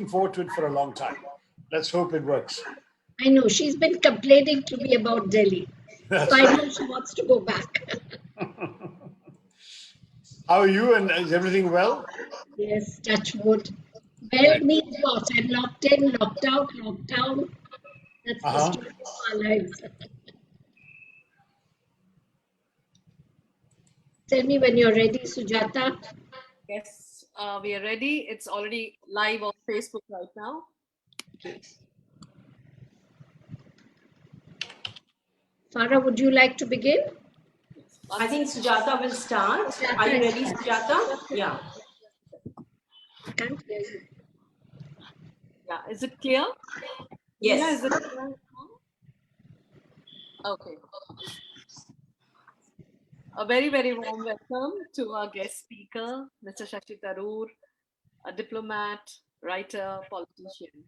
forward to it for a long time. Let's hope it works. I know she's been complaining to me about Delhi. That's So I right. know she wants to go back. How are you, and is everything well? Yes, touch wood. Well Good. means what? I'm locked in, locked out, locked down. That's the Uh-huh. story of our lives. Tell me when you're ready, Sujata. Yes, we are ready. It's already live on Facebook right now. Okay. Farah, would you like to begin? I think Sujata will start. Sujata Are you is ready, starting. Sujata? Yeah. I can't hear you. Yeah, is it clear? Yes. Nina, is it clear? Okay. A very, very warm welcome to our guest speaker, Mr. Shashi Tharoor, a diplomat, writer, politician.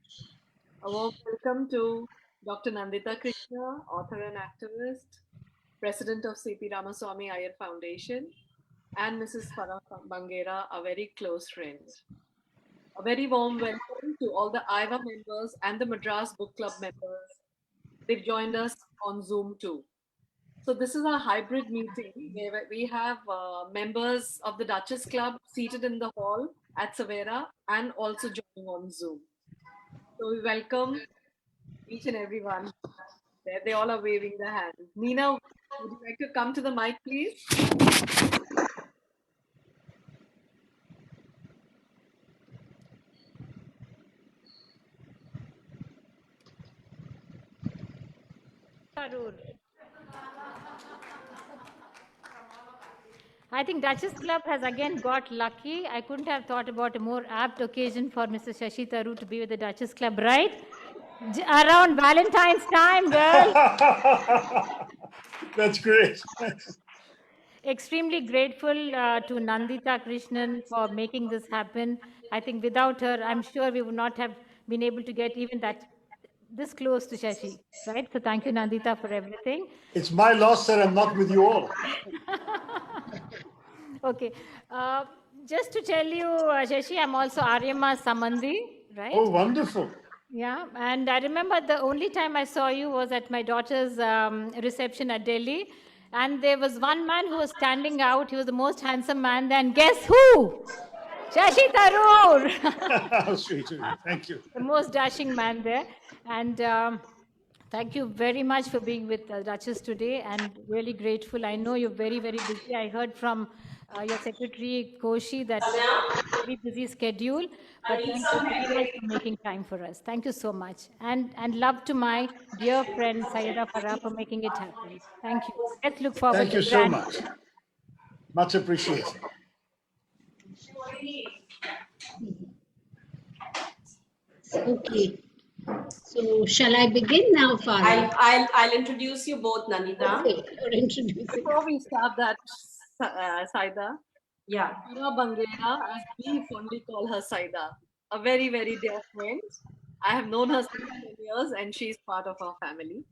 A warm welcome to Dr. Nandita Krishna, author and activist, president of C.P. Ramaswamy Iyer Foundation, and Mrs. Farah Bangera, a very close friend. A very warm welcome to all the IVA members and the Madras Book Club members. They've joined us on Zoom too. So this is a hybrid meeting where we have members of the Duchess Club seated in the hall at Savera and also joining on Zoom. So we welcome each and everyone there. They all are waving their hands. Nina, would you like to come to the mic, please? I think Duchess Club has again got lucky. I couldn't have thought about a more apt occasion for Mr. Shashi Tharoor to be with the Duchess Club, right? Around Valentine's time, girl. That's great. Extremely grateful to Nandita Krishnan for making this happen. I think without her, I'm sure we would not have been able to get even that this close to Shashi, right? So thank you, Nandita, for everything. It's my loss that I'm not with you all. Okay. Just to tell you, Shashi, I'm also Aryama Samandhi, right? Oh, wonderful. Yeah, and I remember the only time I saw you was at my daughter's reception at Delhi. And there was one man who was standing out. He was the most handsome man. Then guess who? Shashi Tharoor. How sweet of you. Thank you. The most dashing man there. And thank you very much for being with Duchess today, and really grateful. I know you're very, very busy. I heard from your secretary, Koshi, that very busy schedule, but thank you very much for making time for us. Thank you so much. And love to my dear friend, Sayeda Farah, for making it happen. Thank you. Let's look forward Thank to you the so grand. much. Much appreciated. Okay. So shall I begin now, Farah? I'll introduce you both, Nandita. Okay, you're introducing. Before we start that, Saida, Yeah. Farah Bangera, as we fondly call her Saida, a very, very dear friend. I have known her since 10 years and she's part of our family.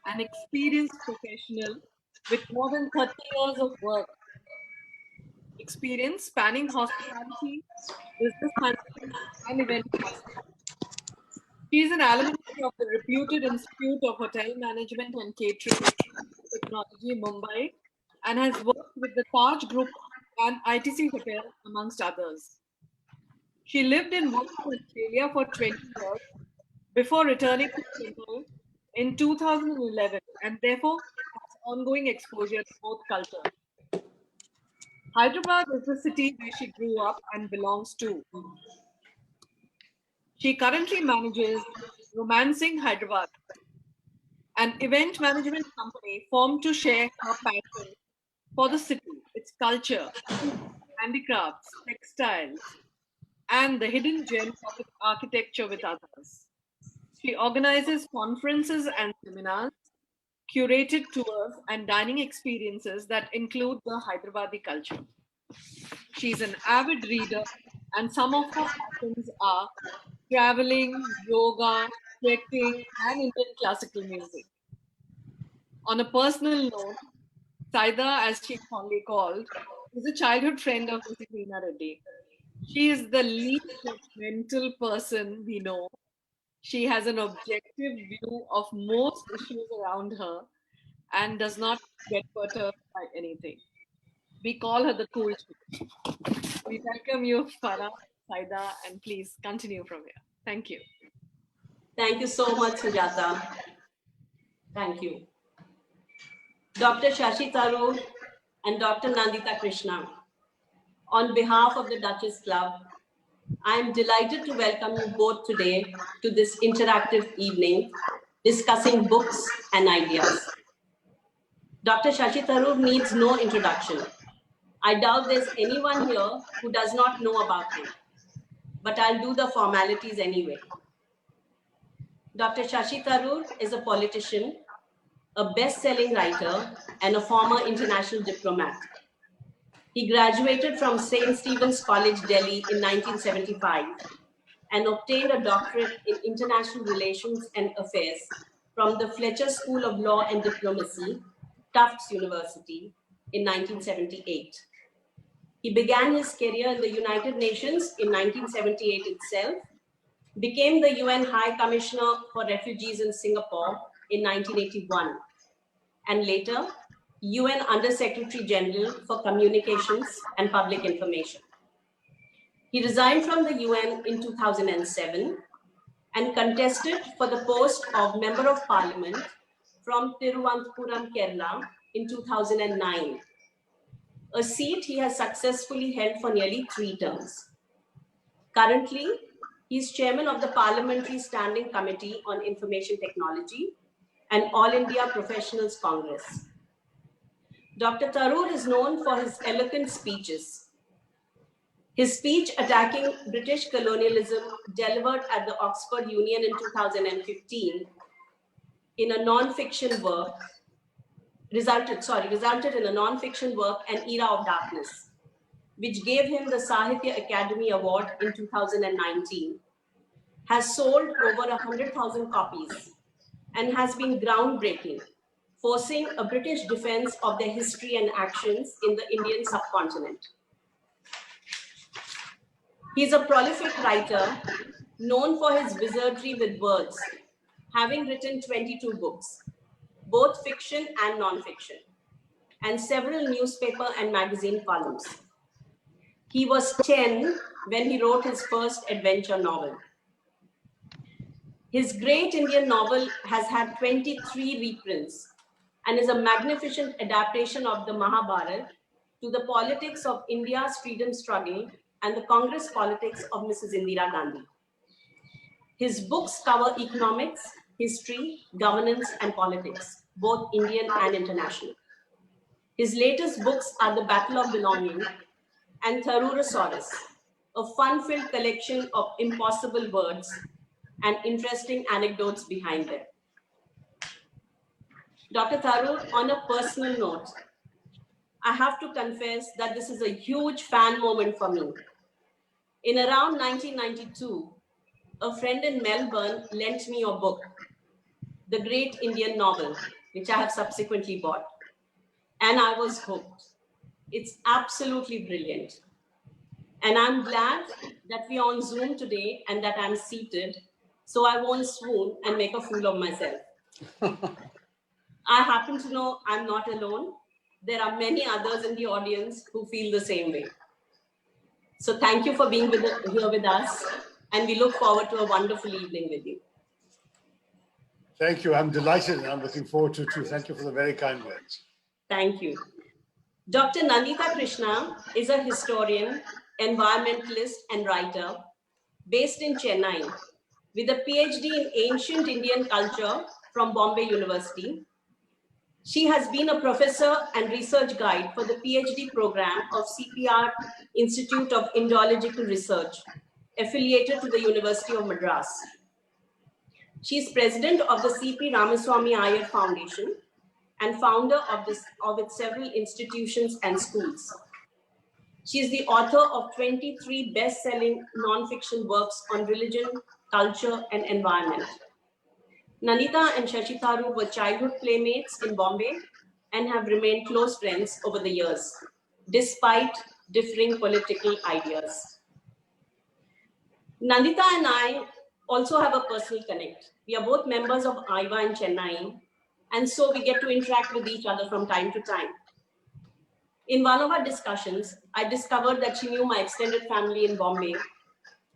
An experienced professional with more than 30 years of work experience spanning hospitality, business management, and event management. She is an alumni of the reputed Institute of Hotel Management and Catering Technology, Mumbai, and has worked with the Taj Group and ITC Hotel, amongst others. She lived and worked in Australia for 20 years before returning to Chennai in 2011, and therefore has ongoing exposure to both cultures. Hyderabad is the city where she grew up and belongs to. She currently manages Romancing Hyderabad, an event management company formed to share her passion for the city, its culture, food, handicrafts, textiles, and the hidden gems of its architecture with others. She organizes conferences and seminars, curated tours, and dining experiences that include the Hyderabadi culture. She's an avid reader, and some of her passions are traveling, yoga, trekking, and Indian classical music. On a personal note, Saida, as she's fondly called, is a childhood friend of Mrs. Reena Reddy. She is the least judgmental person we know. She has an objective view of most issues around her and does not get perturbed by anything. We call her the cool chick. We welcome you, Farah, Saida, and please continue from here. Thank you. Thank you so much, Sujata. Thank you. Dr. Shashi Tharoor and Dr. Nandita Krishna, on behalf of the Duchess Club, I am delighted to welcome you both today to this interactive evening discussing books and ideas. Dr. Shashi Tharoor needs no introduction. I doubt there's anyone here who does not know about him, but I'll do the formalities anyway. Dr. Shashi Tharoor is a politician, a best-selling writer, and a former international diplomat. He graduated from St. Stephen's College, Delhi in 1975 and obtained a doctorate in international relations and affairs from the Fletcher School of Law and Diplomacy, Tufts University, in 1978. He began his career in the United Nations in 1978 itself, became the UN High Commissioner for Refugees in Singapore in 1981, and later UN Under-Secretary General for Communications and Public Information. He resigned from the UN in 2007 and contested for the post of Member of Parliament from Thiruvananthapuram, Kerala in 2009, a seat he has successfully held for nearly 3 terms. Currently, he is chairman of the Parliamentary Standing Committee on Information Technology and All India Professionals Congress. Dr. Tharoor is known for his eloquent speeches. His speech attacking British colonialism, delivered at the Oxford Union in 2015 in a non-fiction work, resulted in a non-fiction work, An Era of Darkness, which gave him the Sahitya Academy Award in 2019, has sold over 100,000 copies and has been groundbreaking, forcing a British defense of their history and actions in the Indian subcontinent. He's a prolific writer, known for his wizardry with words, having written 22 books, both fiction and non-fiction, and several newspaper and magazine columns. He was 10 when he wrote his first adventure novel. His great Indian novel has had 23 reprints and is a magnificent adaptation of the Mahabharata to the politics of India's freedom struggle and the Congress politics of Mrs. Indira Gandhi. His books cover economics, history, governance, and politics, both Indian and international. His latest books are The Battle of Belonging and Tharoorasaurus, a fun-filled collection of impossible words and interesting anecdotes behind them. Dr. Tharoor, on a personal note, I have to confess that this is a huge fan moment for me. In around 1992, a friend in Melbourne lent me your book, The Great Indian Novel, which I have subsequently bought, and I was hooked. It's absolutely brilliant. And I'm glad that we are on Zoom today and that I'm seated, so I won't swoon and make a fool of myself. I happen to know I'm not alone. There are many others in the audience who feel the same way. So thank you for being here with us, and we look forward to a wonderful evening with you. Thank you. I'm delighted and I'm looking forward to it too. Thank you for the very kind words. Thank you. Dr. Nandita Krishna is a historian, environmentalist, and writer based in Chennai with a PhD in ancient Indian culture from Bombay University. She has been a professor and research guide for the PhD program of CPR Institute of Indological Research, affiliated to the University of Madras. She is president of the CP Ramaswamy Iyer Foundation and founder of its several institutions and schools. She is the author of 23 best-selling non-fiction works on religion, culture, and environment. Nandita and Shashi Tharoor were childhood playmates in Bombay and have remained close friends over the years, despite differing political ideas. Nandita and I also have a personal connect. We are both members of IVA in Chennai, and so we get to interact with each other from time to time. In one of our discussions, I discovered that she knew my extended family in Bombay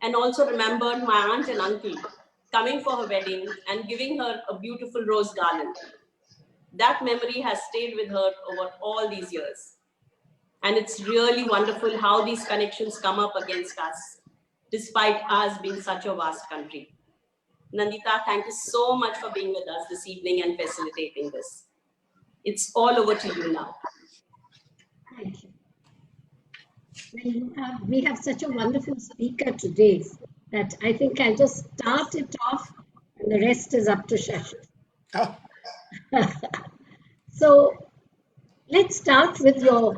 and also remembered my aunt and uncle coming for her wedding and giving her a beautiful rose garland. That memory has stayed with her over all these years. And it's really wonderful how these connections come up against us, despite us being such a vast country. Nandita, thank you so much for being with us this evening and facilitating this. It's all over to you now. Thank you. We have such a wonderful speaker today that I think I'll just start it off and the rest is up to Shashi. Ah, So let's start with your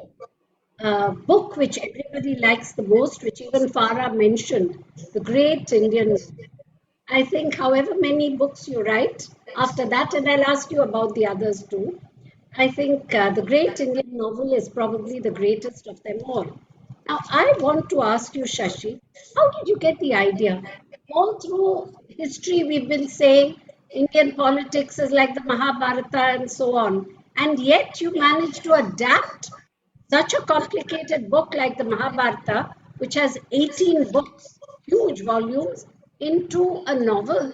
book, which everybody likes the most, which even Farah mentioned, The Great Indian. I think however many books you write after that, and I'll ask you about the others too, I think The Great Indian Novel is probably the greatest of them all. Now, I want to ask you, Shashi, how did you get the idea? All through history, we've been saying Indian politics is like the Mahabharata and so on, and yet you managed to adapt such a complicated book like the Mahabharata, which has 18 books, huge volumes, into a novel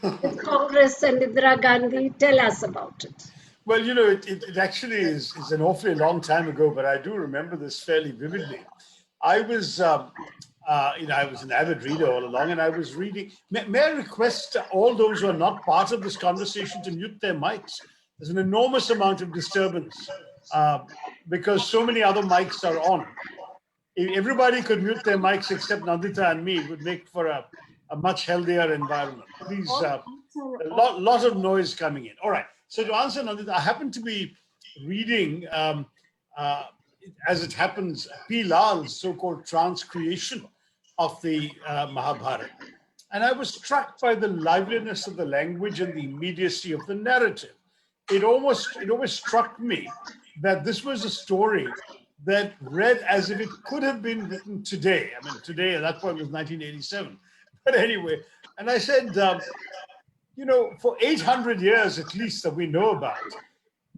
with Congress and Indira Gandhi. Tell us about it. well, it actually is an awfully long time ago, but I do remember this fairly vividly. I was, I was an avid reader all along, and I was reading. May I request all those who are not part of this conversation to mute their mics? There's an enormous amount of disturbance because so many other mics are on. If everybody could mute their mics except Nandita and me, it would make for a much healthier environment. Please, a lot of noise coming in. All right. So to answer Nandita, I happen to be reading, as it happens, P. Lal's so-called transcreation of the Mahabharata. And I was struck by the liveliness of the language and the immediacy of the narrative. It almost struck me that this was a story that read as if it could have been written today. I mean, today at that point was 1987. But anyway, and I said, for 800 years at least that we know about,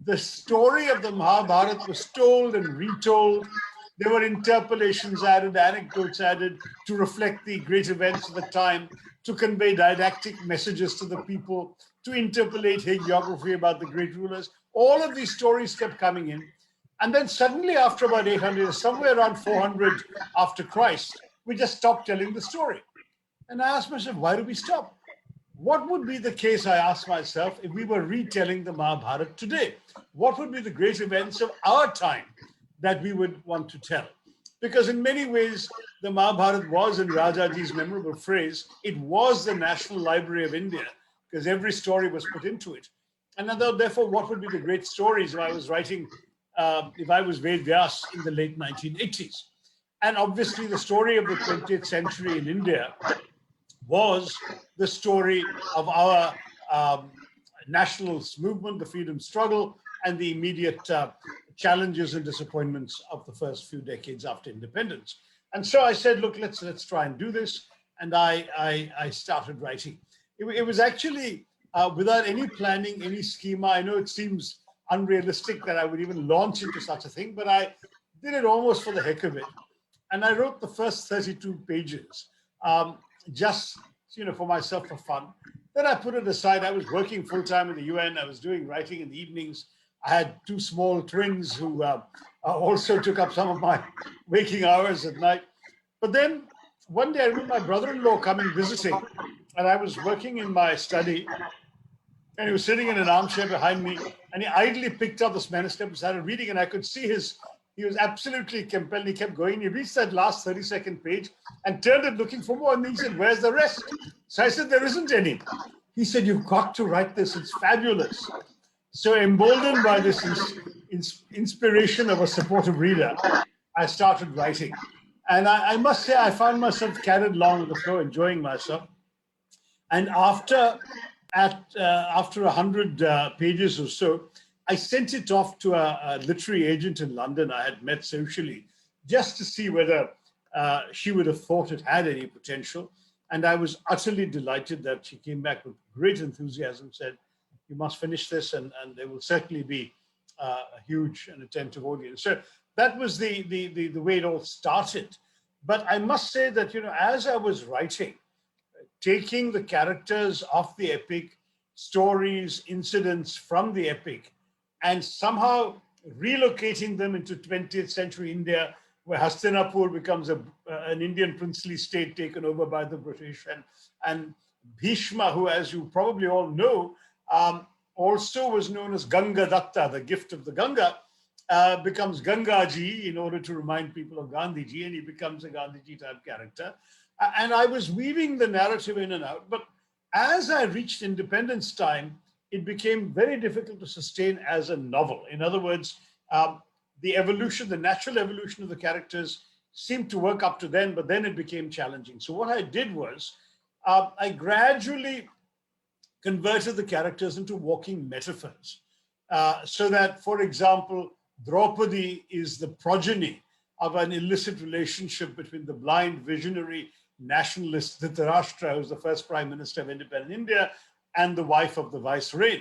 the story of the Mahabharata was told and retold. There were interpolations added, anecdotes added to reflect the great events of the time, to convey didactic messages to the people, to interpolate hagiography about the great rulers. All of these stories kept coming in. And then suddenly, after about 800 years, somewhere around 400 after Christ, we just stopped telling the story. And I asked myself, why do we stop? What would be the case, I asked myself, if we were retelling the Mahabharata today? What would be the great events of our time that we would want to tell? Because in many ways, the Mahabharata was, in Rajaji's memorable phrase, it was the National Library of India, because every story was put into it. And therefore, what would be the great stories if I was writing, if I was Ved Vyas in the late 1980s? And obviously, the story of the 20th century in India was the story of our nationalist movement, the freedom struggle, and the immediate challenges and disappointments of the first few decades after independence. And so I said, look, let's try and do this. And I started writing. It was actually without any planning, any schema. I know it seems unrealistic that I would even launch into such a thing, but I did it almost for the heck of it. And I wrote the first 32 pages, just for myself for fun. Then I put it aside. I was working full time in the UN. I was doing writing in the evenings. I had two small twins who also took up some of my waking hours at night. But then one day I remember my brother-in-law coming visiting, and I was working in my study, and he was sitting in an armchair behind me, and he idly picked up this manuscript and started reading, and I could see he was absolutely compelled. He kept going. He reached that last 32nd page and turned it looking for more, and he said, where's the rest? So I said, there isn't any. He said, you've got to write this. It's fabulous. So emboldened by this inspiration of a supportive reader, I started writing. And I must say, I found myself carried along with the flow, enjoying myself. And after 100 pages or so, I sent it off to a literary agent in London I had met socially, just to see whether she would have thought it had any potential. And I was utterly delighted that she came back with great enthusiasm, said, you must finish this, and there will certainly be a huge and attentive audience. So that was the way it all started. But I must say that, as I was writing, taking the characters of the epic, stories, incidents from the epic, and somehow relocating them into 20th century India, where Hastinapur becomes an Indian princely state taken over by the British, and Bhishma, who, as you probably all know, also was known as Ganga Datta, the gift of the Ganga, becomes Gangaji in order to remind people of Gandhiji, and he becomes a Gandhiji type character. And I was weaving the narrative in and out, but as I reached independence time, it became very difficult to sustain as a novel. In other words, the evolution, the natural evolution of the characters seemed to work up to then, but then it became challenging. So what I did was, I gradually converted the characters into walking metaphors. So that, for example, Draupadi is the progeny of an illicit relationship between the blind, visionary, nationalist Dhritarashtra, who's the first prime minister of independent India, and the wife of the viceroy.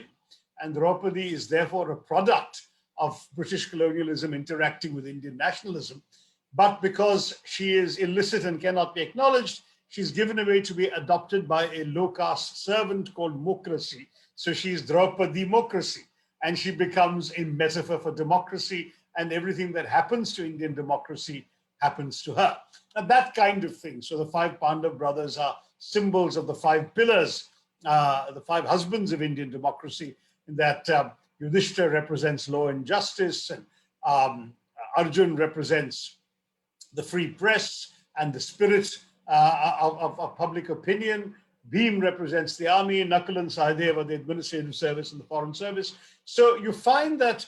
And Draupadi is therefore a product of British colonialism interacting with Indian nationalism. But because she is illicit and cannot be acknowledged, she's given away to be adopted by a low-caste servant called Mokrasi. So she's Draupadi-mocracy, and she becomes a metaphor for democracy, and everything that happens to Indian democracy happens to her. And that kind of thing. So the five Pandav brothers are symbols of the five pillars, the five husbands of Indian democracy, in that Yudhishthira represents law and justice, and Arjun represents the free press and the spirit of public opinion. Bhim represents the army, Nakul and Sahadeva, the administrative service and the foreign service. So you find that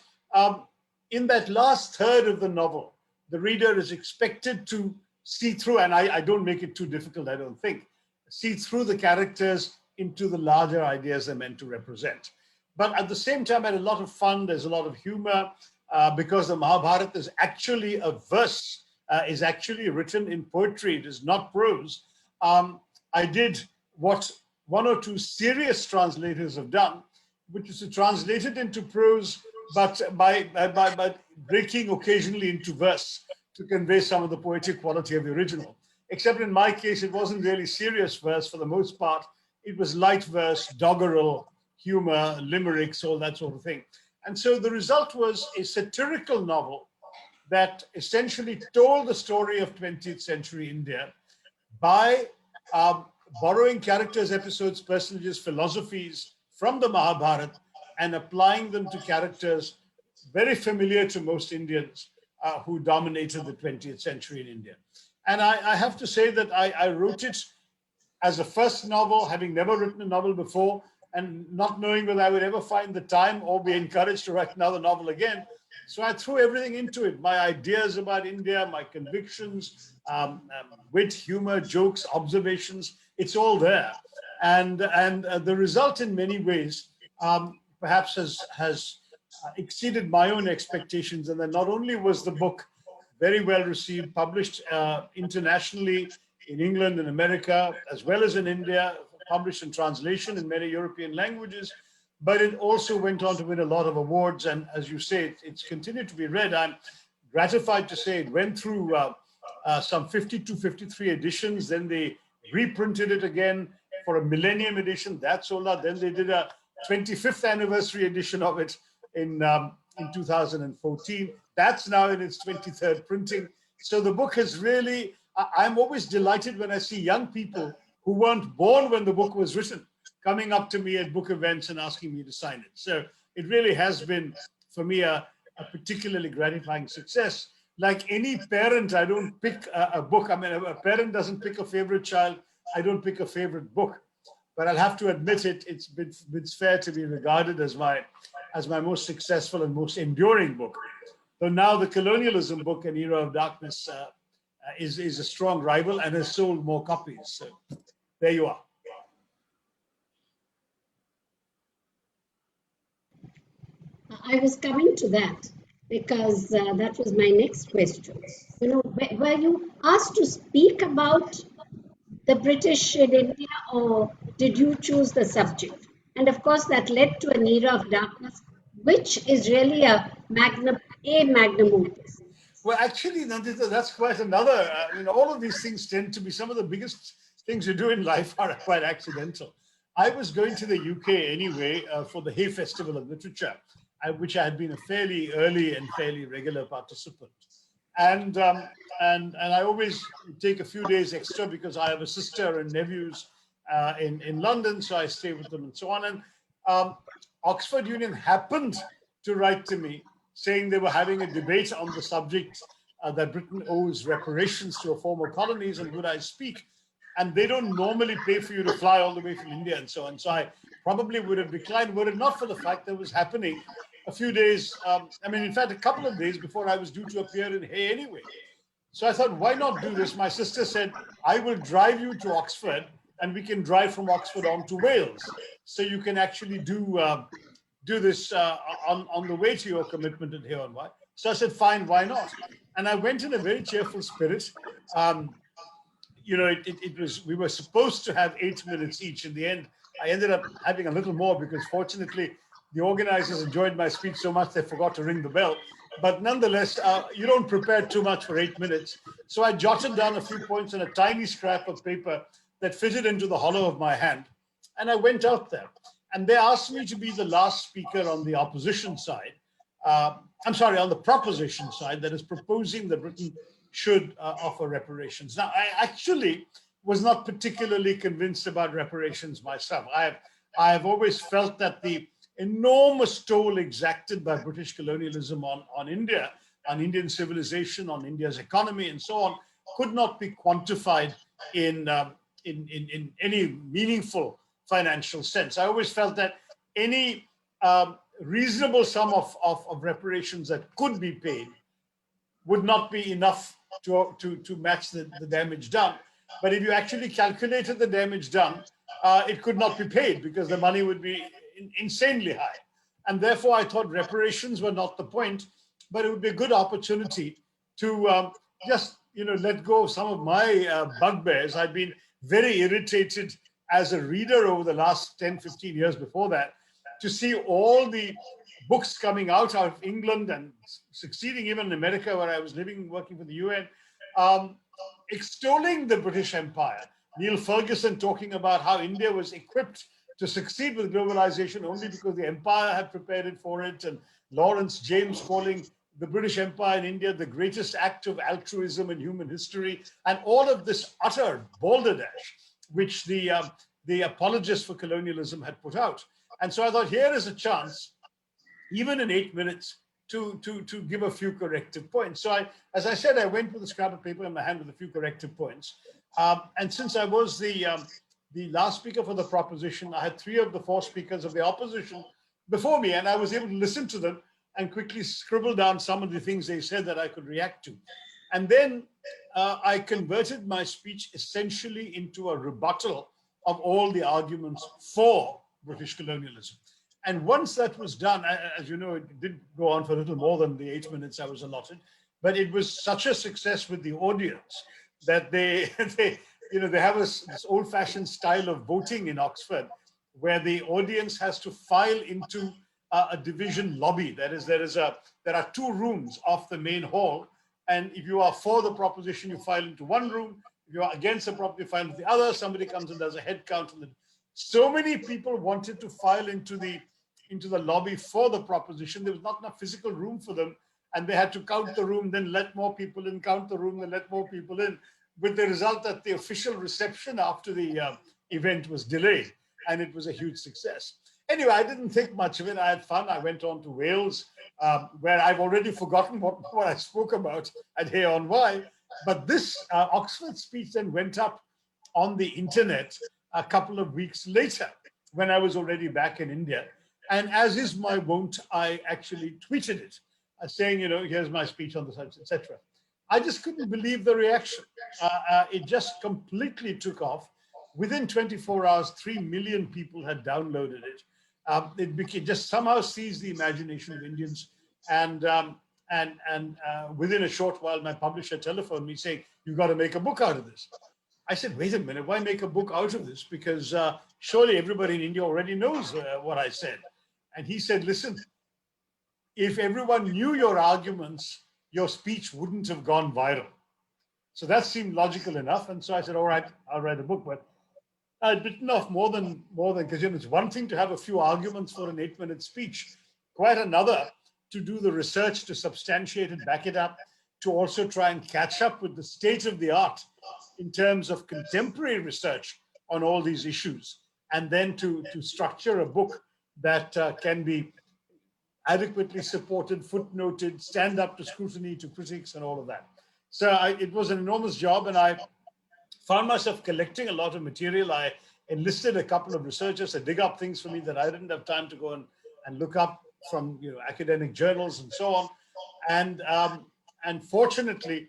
in that last third of the novel, the reader is expected to see through, and I don't make it too difficult, I don't think, see through the characters into the larger ideas they're meant to represent. But at the same time, I had a lot of fun. There's a lot of humor because the Mahabharata is actually a verse, is actually written in poetry. It is not prose. I did what one or two serious translators have done, which is to translate it into prose, but by breaking occasionally into verse to convey some of the poetic quality of the original. Except in my case, it wasn't really serious verse for the most part. It was light verse, doggerel, humor, limericks, all that sort of thing. And so the result was a satirical novel that essentially told the story of 20th century India by borrowing characters, episodes, personages, philosophies from the Mahabharata and applying them to characters very familiar to most Indians who dominated the 20th century in India. And I have to say that I wrote it as a first novel, having never written a novel before, and not knowing whether I would ever find the time or be encouraged to write another novel again. So I threw everything into it, my ideas about India, my convictions, wit, humor, jokes, observations, it's all there. And the result in many ways perhaps has exceeded my own expectations. And then not only was the book very well received, published internationally in England and America, as well as in India, published in translation in many European languages, but it also went on to win a lot of awards. And as you say, it's continued to be read. I'm gratified to say it went through some 52, 53 editions. Then they reprinted it again for a millennium edition. That sold out. Then they did a 25th anniversary edition of it in 2014. That's now in its 23rd printing. So the book has really, I'm always delighted when I see young people who weren't born when the book was written coming up to me at book events and asking me to sign it. So it really has been, for me, a particularly gratifying success. Like any parent, I don't pick a book. I mean, a parent doesn't pick a favorite child. I don't pick a favorite book. But I'll have to admit it's fair to be regarded as my most successful and most enduring book. Though now the colonialism book, An Era of Darkness, is a strong rival and has sold more copies. So there you are. I was coming to that because that was my next question. You know, were you asked to speak about the British in India, or did you choose the subject? And of course, that led to an era of darkness, which is really a magnum opus. Well, actually, Nandita, that's quite another. I mean, all of these things tend to be some of the biggest things you do in life are quite accidental. I was going to the UK anyway for the Hay Festival of Literature, which I had been a fairly early and fairly regular participant. And, and I always take a few days extra because I have a sister and nephews in London, so I stay with them and so on. And um, Oxford Union happened to write to me saying they were having a debate on the subject that Britain owes reparations to her former colonies and would I speak. And they don't normally pay for you to fly all the way from India and so on. So I probably would have declined were it not for the fact that it was happening a few days, I mean, in fact, a couple of days before I was due to appear in Hay anyway. So I thought, why not do this? My sister said, I will drive you to Oxford and we can drive from Oxford on to Wales. So you can actually do this on the way to your commitment at Hay on Wye. So I said, fine, why not? And I went in a very cheerful spirit. You know, it was, we were supposed to have 8 minutes each. In the end, I ended up having a little more because fortunately, the organizers enjoyed my speech so much they forgot to ring the bell. But nonetheless, you don't prepare too much for 8 minutes. So I jotted down a few points on a tiny scrap of paper that fitted into the hollow of my hand. And I went out there. And they asked me to be the last speaker on the opposition side. I'm sorry, on the proposition side, that is proposing that Britain should offer reparations. Now, I actually was not particularly convinced about reparations myself. I have always felt that the enormous toll exacted by British colonialism on India, on Indian civilization, on India's economy, and so on, could not be quantified in any meaningful financial sense. I always felt that any reasonable sum of reparations that could be paid would not be enough to match the damage done. But if you actually calculated the damage done, it could not be paid because the money would be insanely high. And therefore, I thought reparations were not the point, but it would be a good opportunity to just let go of some of my bugbears. I'd been very irritated as a reader over the last 10, 15 years before that to see all the books coming out of England and succeeding even in America, where I was living, working for the UN, extolling the British Empire. Neil Ferguson talking about how India was equipped to succeed with globalization only because the empire had prepared it for it, and Lawrence James calling the British Empire in India the greatest act of altruism in human history, and all of this utter balderdash, which the apologists for colonialism had put out. And so I thought, here is a chance, even in 8 minutes, to give a few corrective points. So as I said, I went with a scrap of paper in my hand with a few corrective points. And since I was the last speaker for the proposition, I had 3 of the 4 speakers of the opposition before me, and I was able to listen to them and quickly scribble down some of the things they said that I could react to. And then I converted my speech essentially into a rebuttal of all the arguments for British colonialism. And once that was done, as you know, it did go on for a little more than the 8 minutes I was allotted, but it was such a success with the audience that they have this old-fashioned style of voting in Oxford, where the audience has to file into a division lobby. There are 2 rooms off the main hall, and if you are for the proposition, you file into one room. If you are against the proposition, you file into the other. Somebody comes and does a head count. So many people wanted to file into the lobby for the proposition. There was not enough physical room for them, and they had to count the room, then let more people in, count the room, then let more people in, with the result that the official reception after the event was delayed, and it was a huge success. Anyway, I didn't think much of it. I had fun. I went on to Wales, where I've already forgotten what I spoke about at Hay on Wye. But this Oxford speech then went up on the internet a couple of weeks later, when I was already back in India. And as is my wont, I actually tweeted it, saying, here's my speech on the subject, etc. I just couldn't believe the reaction. It just completely took off. Within 24 hours, 3 million people had downloaded it. It just somehow seized the imagination of Indians. And within a short while, my publisher telephoned me saying, you've got to make a book out of this. I said, wait a minute, why make a book out of this? Because surely everybody in India already knows what I said. And he said, listen, if everyone knew your arguments, your speech wouldn't have gone viral. So that seemed logical enough. And so I said, all right, I'll write a book. But I'd bitten off more than, because it's one thing to have a few arguments for an 8-minute speech, quite another to do the research, to substantiate it, back it up, to also try and catch up with the state of the art in terms of contemporary research on all these issues, and then to structure a book that can be adequately supported, footnoted, stand up to scrutiny, to critics, and all of that. So it was an enormous job, and I found myself collecting a lot of material. I enlisted a couple of researchers to dig up things for me that I didn't have time to go and look up from academic journals and so on. And fortunately,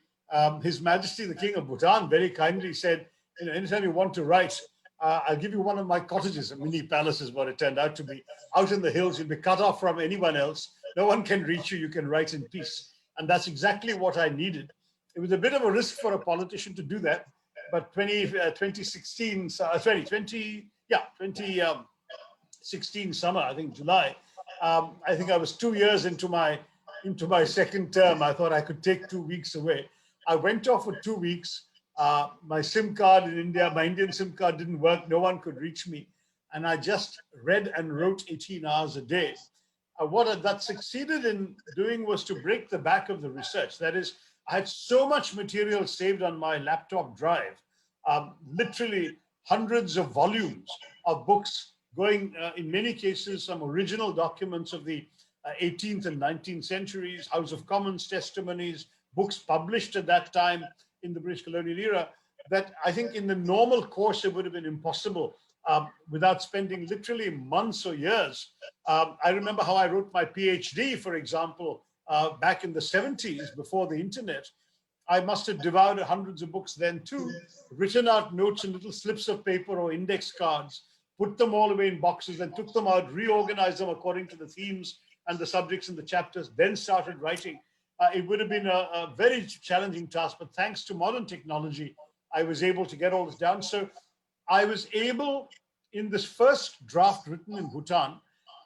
His Majesty the King of Bhutan very kindly said, anytime you want to write, I'll give you one of my cottages. A mini palace is what it turned out to be. Out in the hills, you'll be cut off from anyone else. No one can reach you. You can write in peace. And that's exactly what I needed. It was a bit of a risk for a politician to do that. But 2016 summer, I think July, I think I was 2 years into my second term. I thought I could take 2 weeks away. I went off for 2 weeks. My SIM card in India, my Indian SIM card didn't work. No one could reach me. And I just read and wrote 18 hours a day. What that succeeded in doing was to break the back of the research. That is, I had so much material saved on my laptop drive, literally hundreds of volumes of books going, in many cases, some original documents of the 18th and 19th centuries, House of Commons testimonies, books published at that time in the British colonial era, that I think in the normal course it would have been impossible without spending literally months or years. I remember how I wrote my PhD, for example, back in the 70s before the internet. I must have devoured hundreds of books then too, written out notes in little slips of paper or index cards, put them all away in boxes and took them out, reorganized them according to the themes and the subjects in the chapters, then started writing. It would have been a very challenging task, but thanks to modern technology, I was able to get all this down. So I was able, in this first draft written in Bhutan,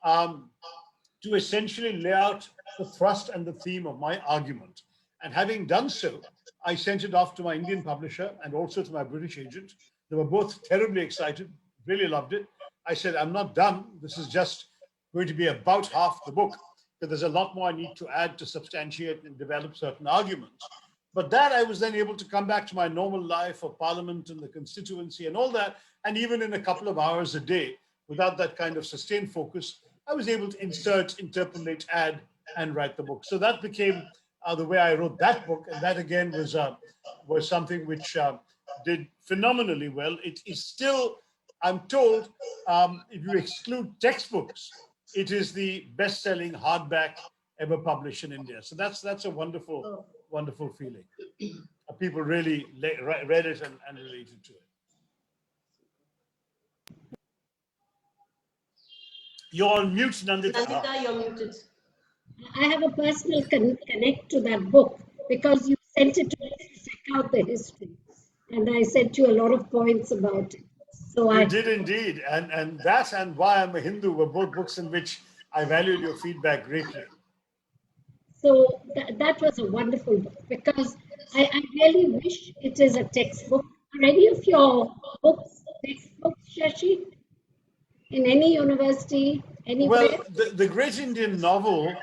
to essentially lay out the thrust and the theme of my argument. And having done so, I sent it off to my Indian publisher and also to my British agent. They were both terribly excited, really loved it. I said, I'm not done. This is just going to be about half the book, but there's a lot more I need to add to substantiate and develop certain arguments. But that I was then able to come back to my normal life of parliament and the constituency and all that. And even in a couple of hours a day, without that kind of sustained focus, I was able to insert, interpolate, add, and write the book. So that became the way I wrote that book. And that again was something which did phenomenally well. It is still, I'm told, if you exclude textbooks, it is the best-selling hardback ever published in India. So that's a wonderful, wonderful feeling. People really read it and related to it. You're on mute, Nandita. Nandita, you're muted. I have a personal connect to that book because you sent it to me to check out the history. And I sent you a lot of points about it. So You did indeed. And that and Why I'm a Hindu were both books in which I valued your feedback greatly. So that was a wonderful book because I really wish it is a textbook. Are any of your books textbooks, Shashi? In any university, anywhere? Well, the great Indian novel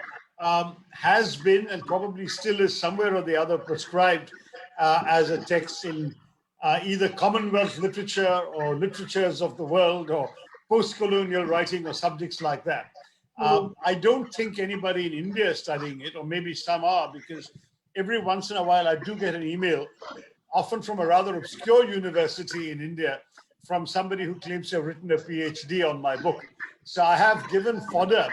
has been and probably still is somewhere or the other prescribed as a text in either Commonwealth literature or literatures of the world or post-colonial writing or subjects like that. I don't think anybody in India is studying it, or maybe some are, because every once in a while I do get an email, often from a rather obscure university in India, from somebody who claims to have written a PhD on my book. So I have given fodder.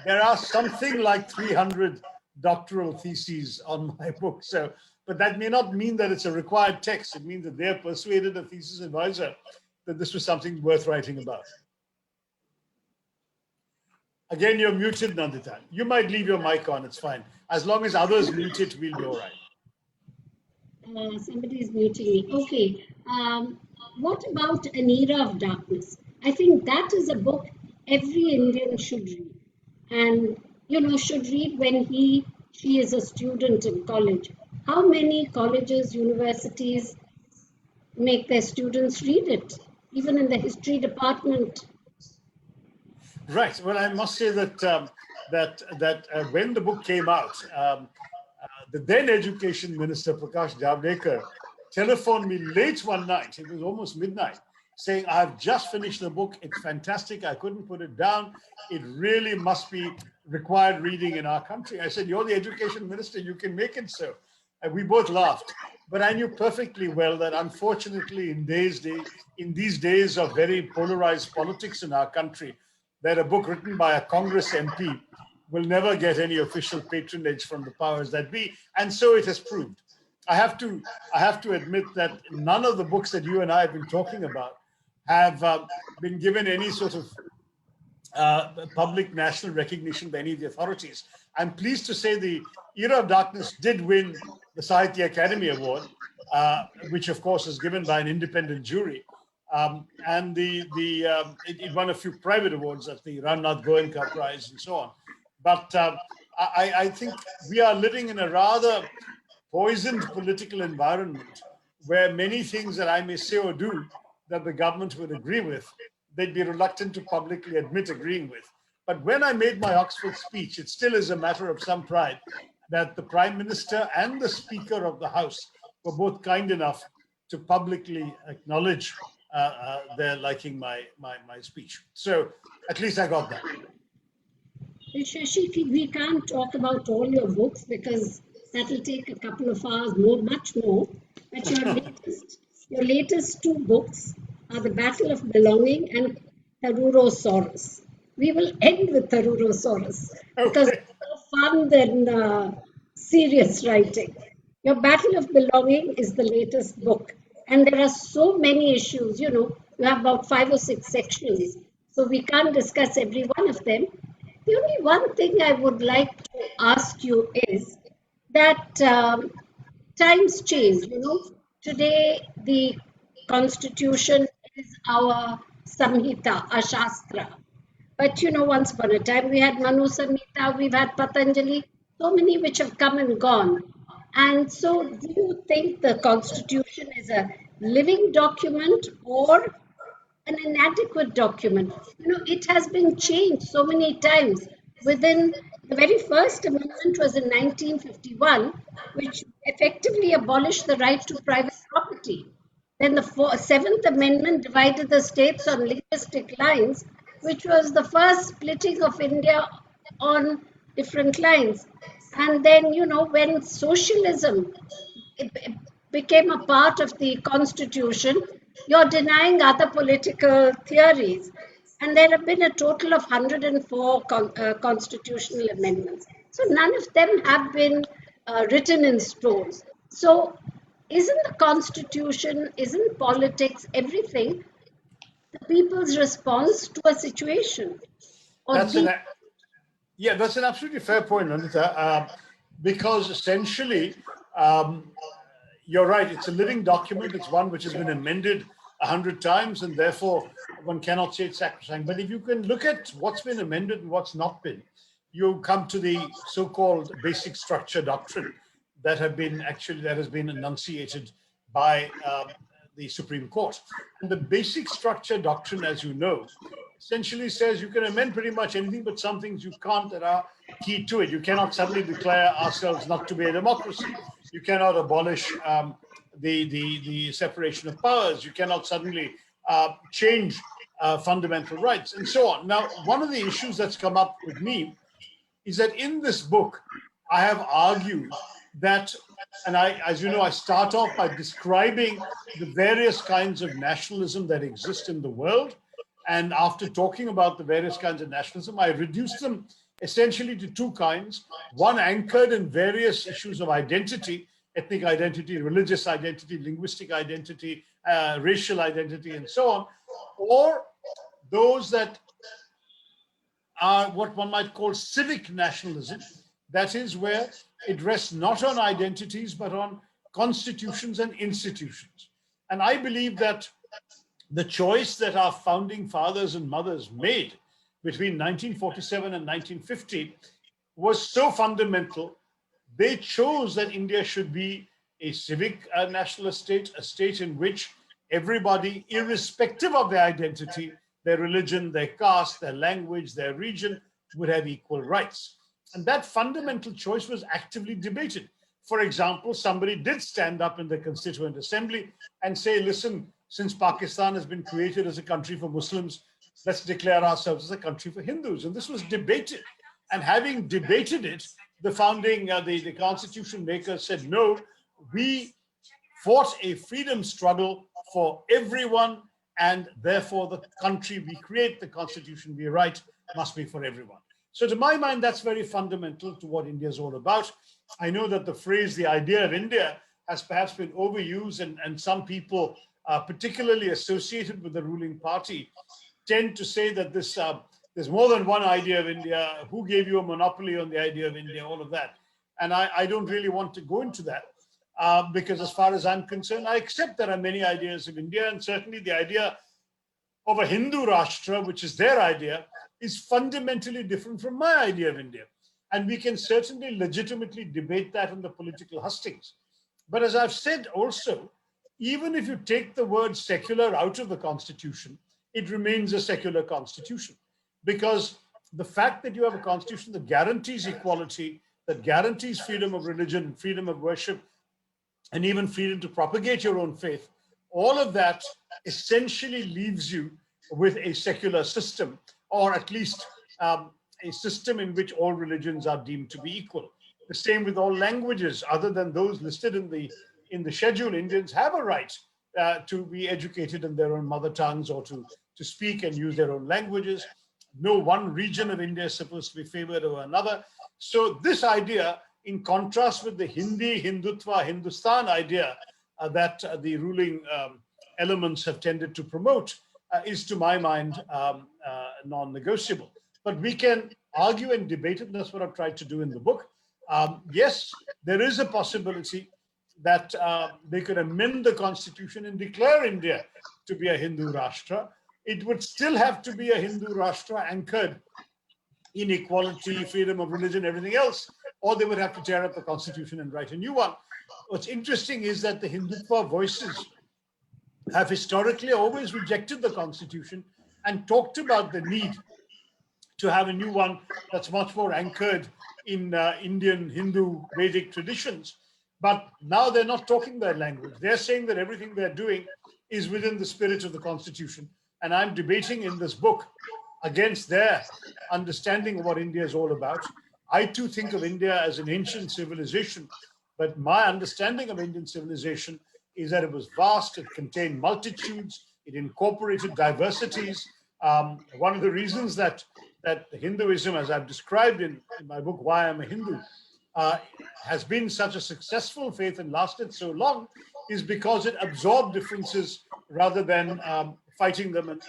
There are something like 300 doctoral theses on my book. So, but that may not mean that it's a required text. It means that they have persuaded a thesis advisor that this was something worth writing about. Again, you're muted, Nandita. You might leave your mic on, it's fine. As long as others mute it, we'll be all right. Somebody is muting me. Okay. what about An Era of Darkness? I think that is a book every Indian should read. And, should read when she is a student in college. How many colleges, universities make their students read it? Even in the history department. Right. Well, I must say that when the book came out, the then Education Minister Prakash Javadekar telephoned me late one night. It was almost midnight, saying, "I've just finished the book. It's fantastic. I couldn't put it down. It really must be required reading in our country." I said, "You're the Education Minister. You can make it so." And we both laughed. But I knew perfectly well that, unfortunately, in these days of very polarized politics in our country, that a book written by a Congress MP will never get any official patronage from the powers that be, and so it has proved. I have to admit that none of the books that you and I have been talking about have been given any sort of public national recognition by any of the authorities. I'm pleased to say the Era of Darkness did win the Sahitya Academy Award, which of course is given by an independent jury. And it won a few private awards at the Ramnath Goenka Prize and so on. But I think we are living in a rather poisoned political environment where many things that I may say or do that the government would agree with, they'd be reluctant to publicly admit agreeing with. But when I made my Oxford speech, it still is a matter of some pride that the Prime Minister and the Speaker of the House were both kind enough to publicly acknowledge their liking my speech. So at least I got that. Shashi, we can't talk about all your books because that will take a couple of hours more, much more. But your latest two books are The Battle of Belonging and Tharurosaurus. We will end with Tharurosaurus because Okay. it's more fun than serious writing. Your Battle of Belonging is the latest book, and there are so many issues. You have about 5 or 6 sections, so we can't discuss every one of them. The only one thing I would like to ask you is that times change. Today the constitution is our samhita, our shastra. But once upon a time we had Manu Samhita, we've had Patanjali, so many which have come and gone. And so, do you think the constitution is a living document or an inadequate document? It has been changed so many times. Within the very first amendment was in 1951, which effectively abolished the right to private property. Then the Seventh Amendment divided the states on linguistic lines, which was the first splitting of India on different lines. And then, when socialism it became a part of the constitution, you're denying other political theories. And there have been a total of 104 constitutional amendments. So none of them have been written in stone. So isn't the constitution, isn't politics, everything the people's response to a situation? Or That's an that's an absolutely fair point, Nandita, because essentially, you're right. It's a living document. It's one which has been amended 100 times, and therefore one cannot say it's sacrosanct. But if you can look at what's been amended and what's not been, you come to the so-called basic structure doctrine that has been enunciated by the Supreme Court. And the basic structure doctrine, as you know, essentially says you can amend pretty much anything, but some things you can't that are key to it. You cannot suddenly declare ourselves not to be a democracy. You cannot abolish the separation of powers. You cannot suddenly change fundamental rights and so on. Now, one of the issues that's come up with me is that in this book, I have argued that, and as you know, I start off by describing the various kinds of nationalism that exist in the world. And after talking about the various kinds of nationalism, I reduced them essentially to two kinds. One anchored in various issues of identity, ethnic identity, religious identity, linguistic identity, racial identity, and so on, or those that are what one might call civic nationalism. That is where it rests not on identities, but on constitutions and institutions. And I believe that the choice that our founding fathers and mothers made between 1947 and 1950 was so fundamental. They chose that India should be a civic nationalist state, a state in which everybody, irrespective of their identity, their religion, their caste, their language, their region, would have equal rights. And that fundamental choice was actively debated. For example, somebody did stand up in the Constituent Assembly and say, listen, since Pakistan has been created as a country for Muslims, let's declare ourselves as a country for Hindus. And this was debated. And having debated it, the the constitution makers said, no, we fought a freedom struggle for everyone, and therefore the country we create, the constitution we write, must be for everyone. So to my mind, that's very fundamental to what India is all about. I know that the phrase, the idea of India, has perhaps been overused, and some people, particularly associated with the ruling party, tend to say that there's more than one idea of India. Who gave you a monopoly on the idea of India? All of that. And I don't really want to go into that because as far as I'm concerned, I accept there are many ideas of India, and certainly the idea of a Hindu Rashtra, which is their idea, is fundamentally different from my idea of India. And we can certainly legitimately debate that in the political hustings. But as I've said also, even if you take the word secular out of the constitution, it remains a secular constitution. Because the fact that you have a constitution that guarantees equality, that guarantees freedom of religion, freedom of worship, and even freedom to propagate your own faith, all of that essentially leaves you with a secular system, or at least a system in which all religions are deemed to be equal. The same with all languages, other than those listed in the schedule. Indians have a right to be educated in their own mother tongues, or to speak and use their own languages. No one region of India is supposed to be favored over another. So this idea, in contrast with the Hindi, Hindutva, Hindustan idea that the ruling elements have tended to promote, is to my mind non-negotiable. But we can argue and debate it, and that's what I've tried to do in the book. Yes, there is a possibility that they could amend the constitution and declare India to be a Hindu Rashtra. It would still have to be a Hindu Rashtra anchored in equality, freedom of religion, everything else, or they would have to tear up the constitution and write a new one. What's interesting is that the Hindutva voices have historically always rejected the constitution and talked about the need to have a new one that's much more anchored in Indian Hindu Vedic traditions. But now they're not talking their language. They're saying that everything they're doing is within the spirit of the constitution. And I'm debating in this book against their understanding of what India is all about. I too think of India as an ancient civilization, but my understanding of Indian civilization is that it was vast, it contained multitudes, it incorporated diversities. One of the reasons that Hinduism, as I've described in my book, Why I'm a Hindu, has been such a successful faith and lasted so long is because it absorbed differences rather than fighting them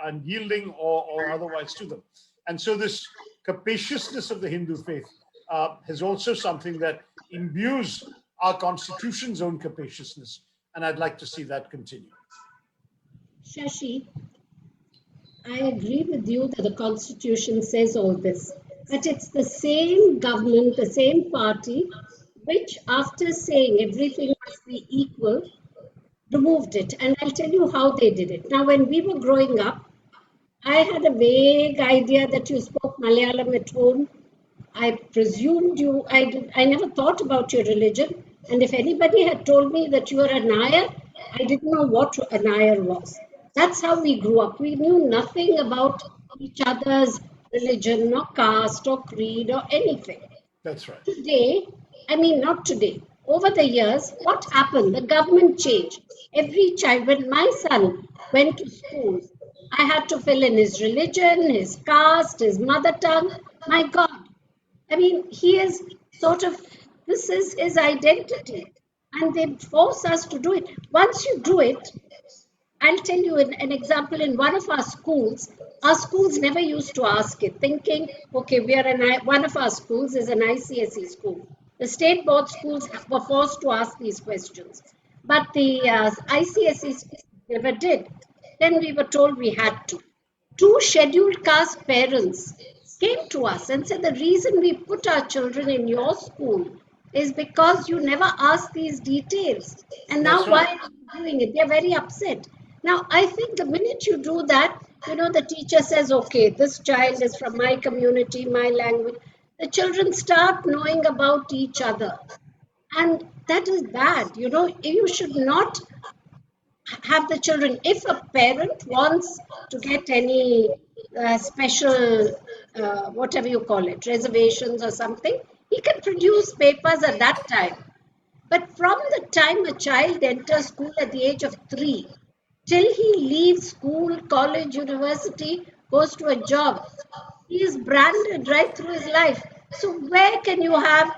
and yielding or otherwise to them. And so this capaciousness of the Hindu faith is also something that imbues our constitution's own capaciousness. And I'd like to see that continue. Shashi, I agree with you that the constitution says all this, but it's the same government, the same party, which after saying everything must be equal, removed it. And I'll tell you how they did it. Now, when we were growing up, I had a vague idea that you spoke Malayalam at home. I presumed I never thought about your religion. And if anybody had told me that you were a Nair, I didn't know what a Nair was. That's how we grew up. We knew nothing about each other's religion or caste or creed or anything. That's right. Today, I mean, not today. Over the years, what happened? The government changed. Every child, when my son went to school, I had to fill in his religion, his caste, his mother tongue. My God. I mean, he is sort of, this is his identity. And they force us to do it. Once you do it, I'll tell you an example. In one of our schools never used to ask it, thinking, okay, one of our schools is an ICSE school. The state board schools were forced to ask these questions. But the ICSE never did. Then we were told we had to. Two scheduled caste parents came to us and said the reason we put our children in your school is because you never asked these details. And now That's why right. are you doing it? They're very upset. Now, I think the minute you do that, the teacher says, okay, this child is from my community, my language. The children start knowing about each other. And that is bad. You should not have the children. If a parent wants to get any special, whatever you call it, reservations or something, he can produce papers at that time. But from the time a child enters school at the age of 3, till he leaves school, college, university, goes to a job, he is branded right through his life. So where can you have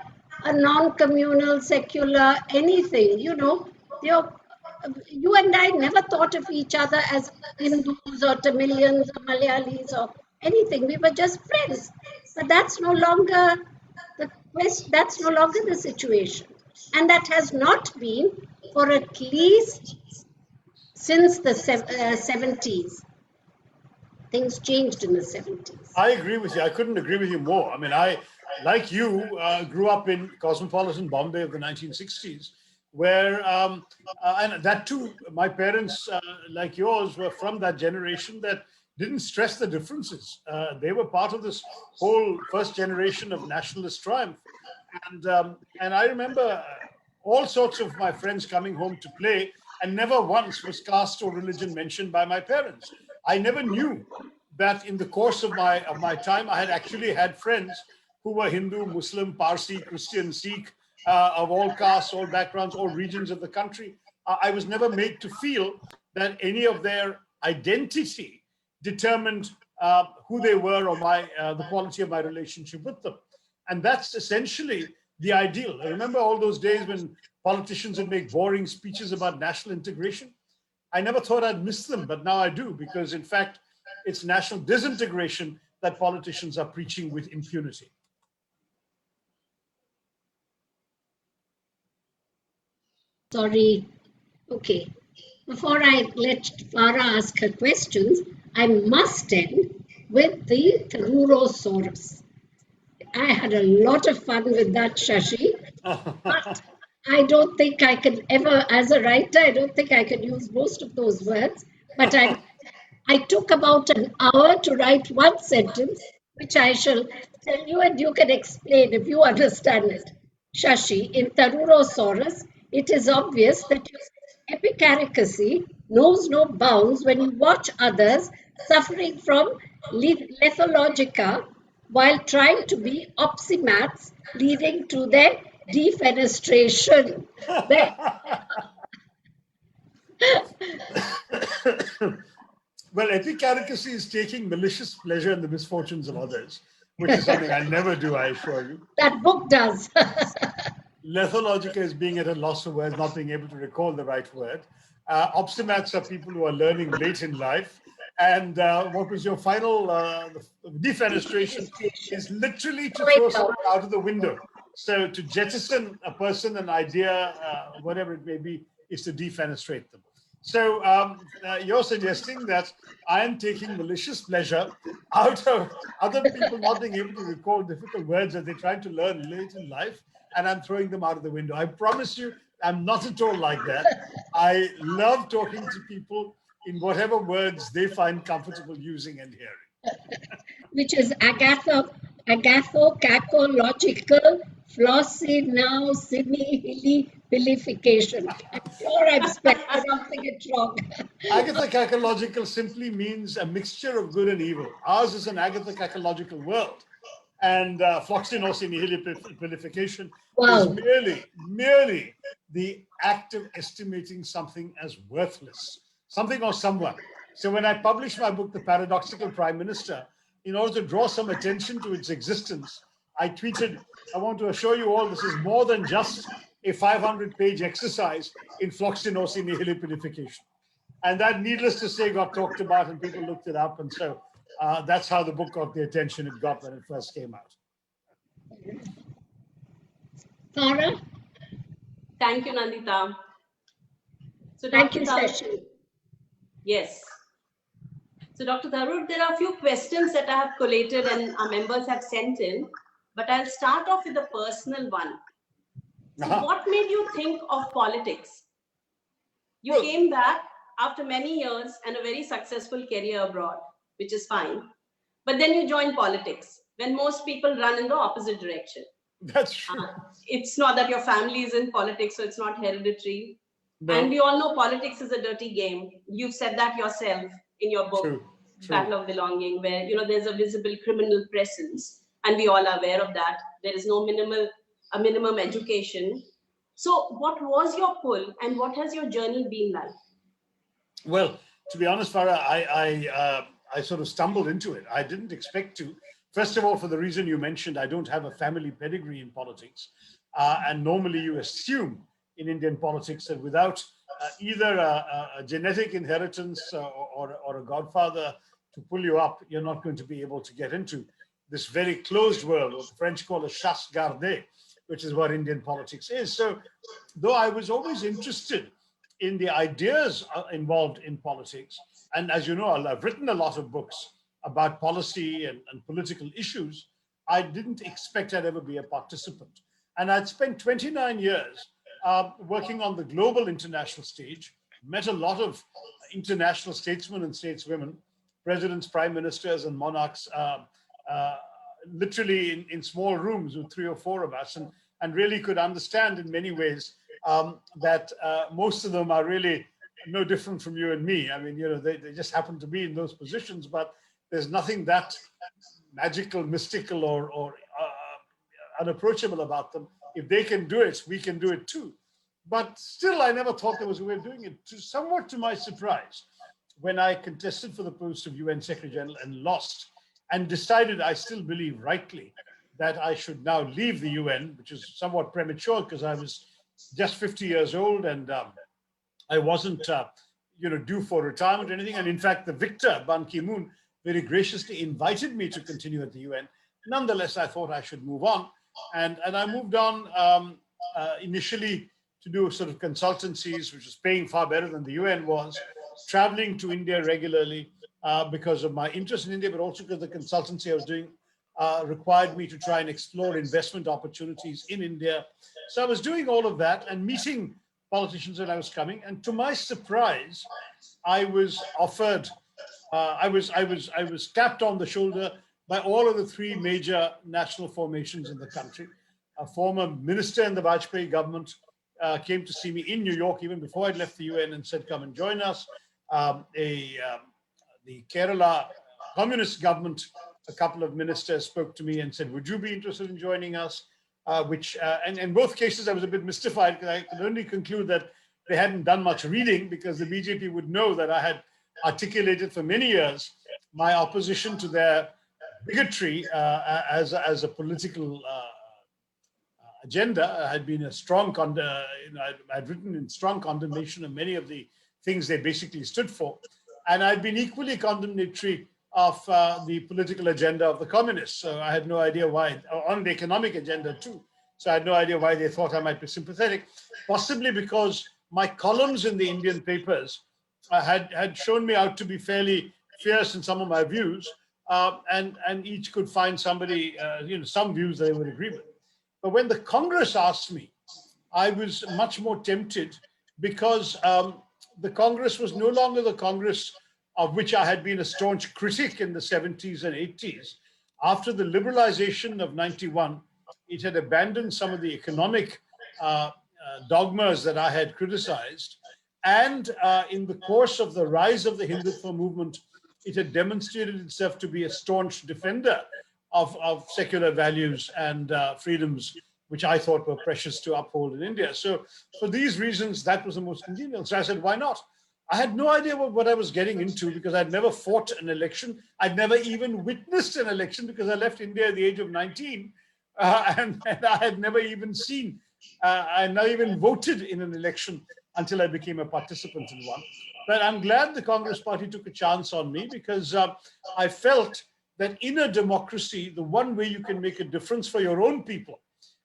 a non-communal, secular, anything? You're, you and I never thought of each other as Hindus or Tamilians or Malayalis or anything. We were just friends. But that's no longer the quest. That's no longer the situation, and that has not been for at least since the 70s. Things changed in the 70s. I agree with you. I couldn't agree with you more. I mean, I, like you, grew up in cosmopolitan Bombay of the 1960s, where, and that too, my parents, like yours, were from that generation that didn't stress the differences. They were part of this whole first generation of nationalist triumph. And I remember all sorts of my friends coming home to play, and never once was caste or religion mentioned by my parents. I never knew that in the course of my time, I had actually had friends who were Hindu, Muslim, Parsi, Christian, Sikh, of all castes, all backgrounds, all regions of the country. I was never made to feel that any of their identity determined who they were or the quality of my relationship with them. And that's essentially the ideal. I remember all those days when politicians would make boring speeches about national integration. I never thought I'd miss them, but now I do, because in fact, it's national disintegration that politicians are preaching with impunity. Sorry. Okay. Before I let Farah ask her questions, I must end with the Tharurosaurus. I had a lot of fun with that, Shashi. But I don't think I could ever, as a writer, I don't think I could use most of those words. But I took about an hour to write one sentence, which I shall tell you, and you can explain if you understand it. Shashi, in Tharurosaurus, it is obvious that your epicaricacy knows no bounds when you watch others suffering from lethologica while trying to be oxymats, leading to their defenestration. Well, epicaricacy is taking malicious pleasure in the misfortunes of others, which is something I never do, I assure you. That book does. Lethologica is being at a loss for words, not being able to recall the right word. Optimats are people who are learning late in life. And what was your final defenestration is literally to throw someone out of the window. So to jettison a person, an idea, whatever it may be, is to defenestrate them. So you're suggesting that I am taking malicious pleasure out of other people not being able to recall difficult words that they're trying to learn late in life, and I'm throwing them out of the window. I promise you, I'm not at all like that. I love talking to people in whatever words they find comfortable using and hearing. Which is agathocacological flossinausimilification. I'm sure I'm pronouncing it wrong. Agathocacological simply means a mixture of good and evil. Ours is an agathocacological world. And flossinausimilification is Wow. merely the act of estimating something as worthless, something or someone. So when I published my book, The Paradoxical Prime Minister, in order to draw some attention to its existence, I tweeted, I want to assure you all this is more than just a 500-page exercise in flossinausimilification. And that, needless to say, got talked about and people looked it up. And so that's how the book got the attention it got when it first came out. Farah? Thank you, Nandita. So, Thank you, Dr. Shashi. Yes. So Dr. Tharoor, there are a few questions that I have collated and our members have sent in, but I'll start off with a personal one. So what made you think of politics? You Well, came back after many years and a very successful career abroad, which is fine. But then you joined politics when most people run in the opposite direction. that's true. It's not that your family is in politics, so it's not hereditary. No. And we all know politics is a dirty game. You've said that yourself in your book, True. Battle of Belonging, where there's a visible criminal presence, and we all are aware of that. There is no minimum education. So what was your pull, and what has your journey been like? Well, to be honest, Farah, I sort of stumbled into it. I didn't expect to. First of all, for the reason you mentioned, I don't have a family pedigree in politics. And normally you assume in Indian politics that without either a genetic inheritance or a godfather to pull you up, you're not going to be able to get into this very closed world, what the French call a chasse gardée, which is what Indian politics is. So though I was always interested in the ideas involved in politics, and as you know, I've written a lot of books about policy and political issues, I didn't expect I'd ever be a participant. And I'd spent 29 years working on the global international stage, met a lot of international statesmen and stateswomen, presidents, prime ministers, and monarchs, literally in small rooms with 3 or 4 of us, and really could understand in many ways that most of them are really no different from you and me. I mean, they just happen to be in those positions, but there's nothing that magical, mystical, or unapproachable about them. If they can do it, we can do it too. But still, I never thought there was a way of doing it. Somewhat to my surprise, when I contested for the post of UN Secretary General and lost, and decided, I still believe rightly, that I should now leave the UN, which is somewhat premature because I was just 50 years old and I wasn't due for retirement or anything. And in fact, the victor, Ban Ki-moon, very graciously invited me to continue at the UN. Nonetheless, I thought I should move on. And I moved on initially to do sort of consultancies, which was paying far better than the UN was, traveling to India regularly because of my interest in India, but also because the consultancy I was doing required me to try and explore investment opportunities in India. So I was doing all of that and meeting politicians when I was coming. And to my surprise, I was offered, I was tapped on the shoulder by all of the 3 major national formations in the country. A former minister in the Vajpayee government came to see me in New York even before I'd left the UN and said, come and join us. The Kerala communist government, a couple of ministers spoke to me and said, would you be interested in joining us? And in both cases, I was a bit mystified because I could only conclude that they hadn't done much reading, because the BJP would know that I had articulated for many years my opposition to their bigotry as a political agenda. I had been a strong, I'd written in strong condemnation of many of the things they basically stood for. And I'd been equally condemnatory of the political agenda of the communists. So I had no idea why, on the economic agenda too. So I had no idea why they thought I might be sympathetic, possibly because my columns in the Indian papers had shown me out to be fairly fierce in some of my views, and each could find somebody, some views that they would agree with. But when the Congress asked me, I was much more tempted, because the Congress was no longer the Congress of which I had been a staunch critic in the 70s and 80s. After the liberalization of 91, it had abandoned some of the economic dogmas that I had criticized. And in the course of the rise of the Hindutva movement, it had demonstrated itself to be a staunch defender of secular values and freedoms, which I thought were precious to uphold in India. So for these reasons, that was the most congenial. So I said, why not? I had no idea what I was getting into, because I'd never fought an election. I'd never even witnessed an election, because I left India at the age of 19. And I had never even seen, I never even voted in an election until I became a participant in one. But I'm glad the Congress Party took a chance on me, because I felt that in a democracy, the one way you can make a difference for your own people,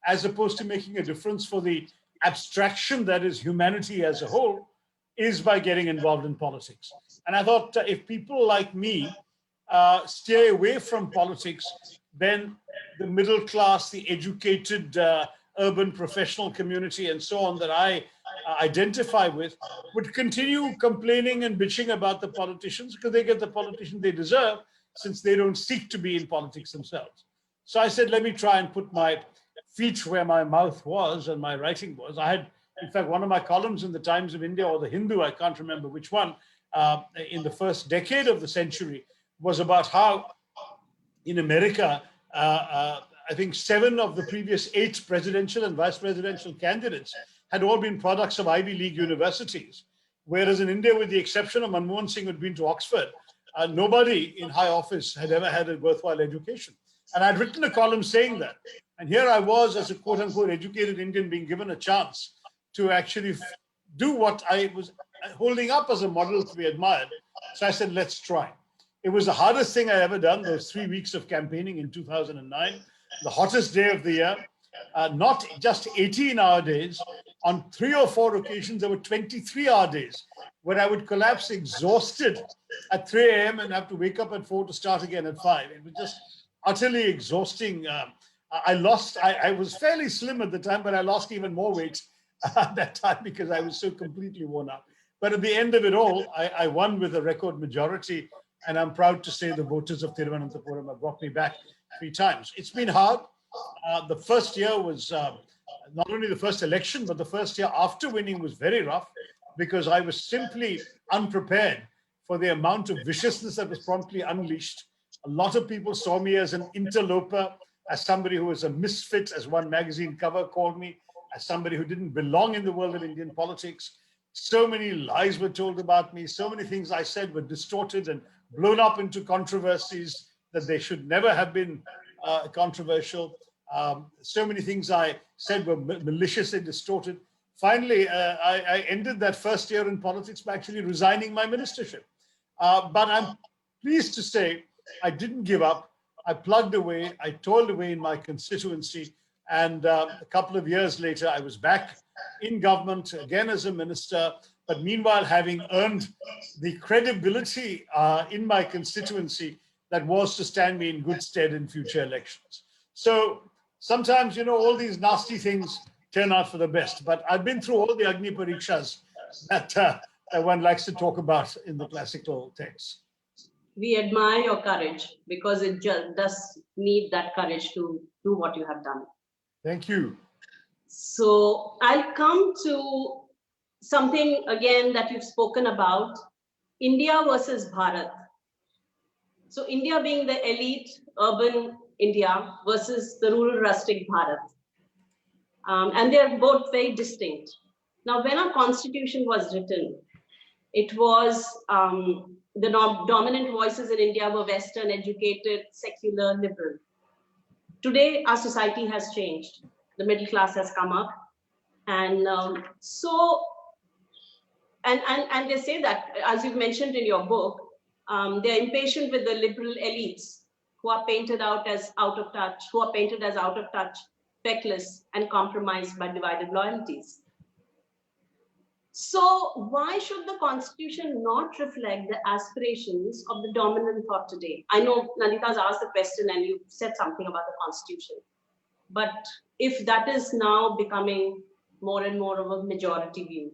as opposed to making a difference for the abstraction that is humanity as a whole, is by getting involved in politics. And I thought if people like me stay away from politics, then the middle class, the educated, urban professional community, and so on that I identify with would continue complaining and bitching about the politicians because they get the politician they deserve since they don't seek to be in politics themselves. So I said, let me try and put my feet where my mouth was and my writing was. I had, in fact, one of my columns in the Times of India or the Hindu, I can't remember which one, in the first decade of the century was about how in America, I think 7 of the previous 8 presidential and vice presidential candidates had all been products of Ivy League universities. Whereas in India, with the exception of Manmohan Singh, who'd been to Oxford, nobody in high office had ever had a worthwhile education. And I'd written a column saying that. And here I was, as a quote unquote educated Indian, being given a chance to actually do what I was holding up as a model to be admired. So I said, let's try. It was the hardest thing I ever done, those 3 weeks of campaigning in 2009, the hottest day of the year, not just 18-hour days. On 3 or 4 occasions, there were 23-hour days where I would collapse exhausted at 3 a.m. and have to wake up at 4 to start again at 5. It was just utterly exhausting. I was fairly slim at the time, but I lost even more weight at that time because I was so completely worn out. But at the end of it all, I won with a record majority. And I'm proud to say the voters of Thiruvananthapuram have brought me back 3 times. It's been hard. The first year was not only the first election, but the first year after winning was very rough because I was simply unprepared for the amount of viciousness that was promptly unleashed. A lot of people saw me as an interloper, as somebody who was a misfit, as one magazine cover called me, as somebody who didn't belong in the world of Indian politics. So many lies were told about me. So many things I said were distorted and blown up into controversies that they should never have been controversial. So many things I said were malicious and distorted. Finally, I ended that first year in politics by actually resigning my ministership. But I'm pleased to say I didn't give up. I plugged away. I toiled away in my constituency. And a couple of years later, I was back in government again as a minister, but meanwhile having earned the credibility in my constituency that was to stand me in good stead in future elections. So sometimes, you know, all these nasty things turn out for the best, but I've been through all the Agni Parikshas that one likes to talk about in the classical texts. We admire your courage because it just does need that courage to do what you have done. Thank you. So I'll come to something again that you've spoken about, India versus Bharat. So India being the elite urban India versus the rural rustic Bharat. And they're both very distinct. Now, when our constitution was written, it was the dominant voices in India were Western, educated, secular, liberal. Today, our society has changed. The middle class has come up. And and they say that, as you've mentioned in your book, they're impatient with the liberal elites who are painted out as out of touch, feckless, and compromised by divided loyalties. So why should the constitution not reflect the aspirations of the dominant thought today? I know Nandita's asked the question and you said something about the constitution, but if that is now becoming more and more of a majority view.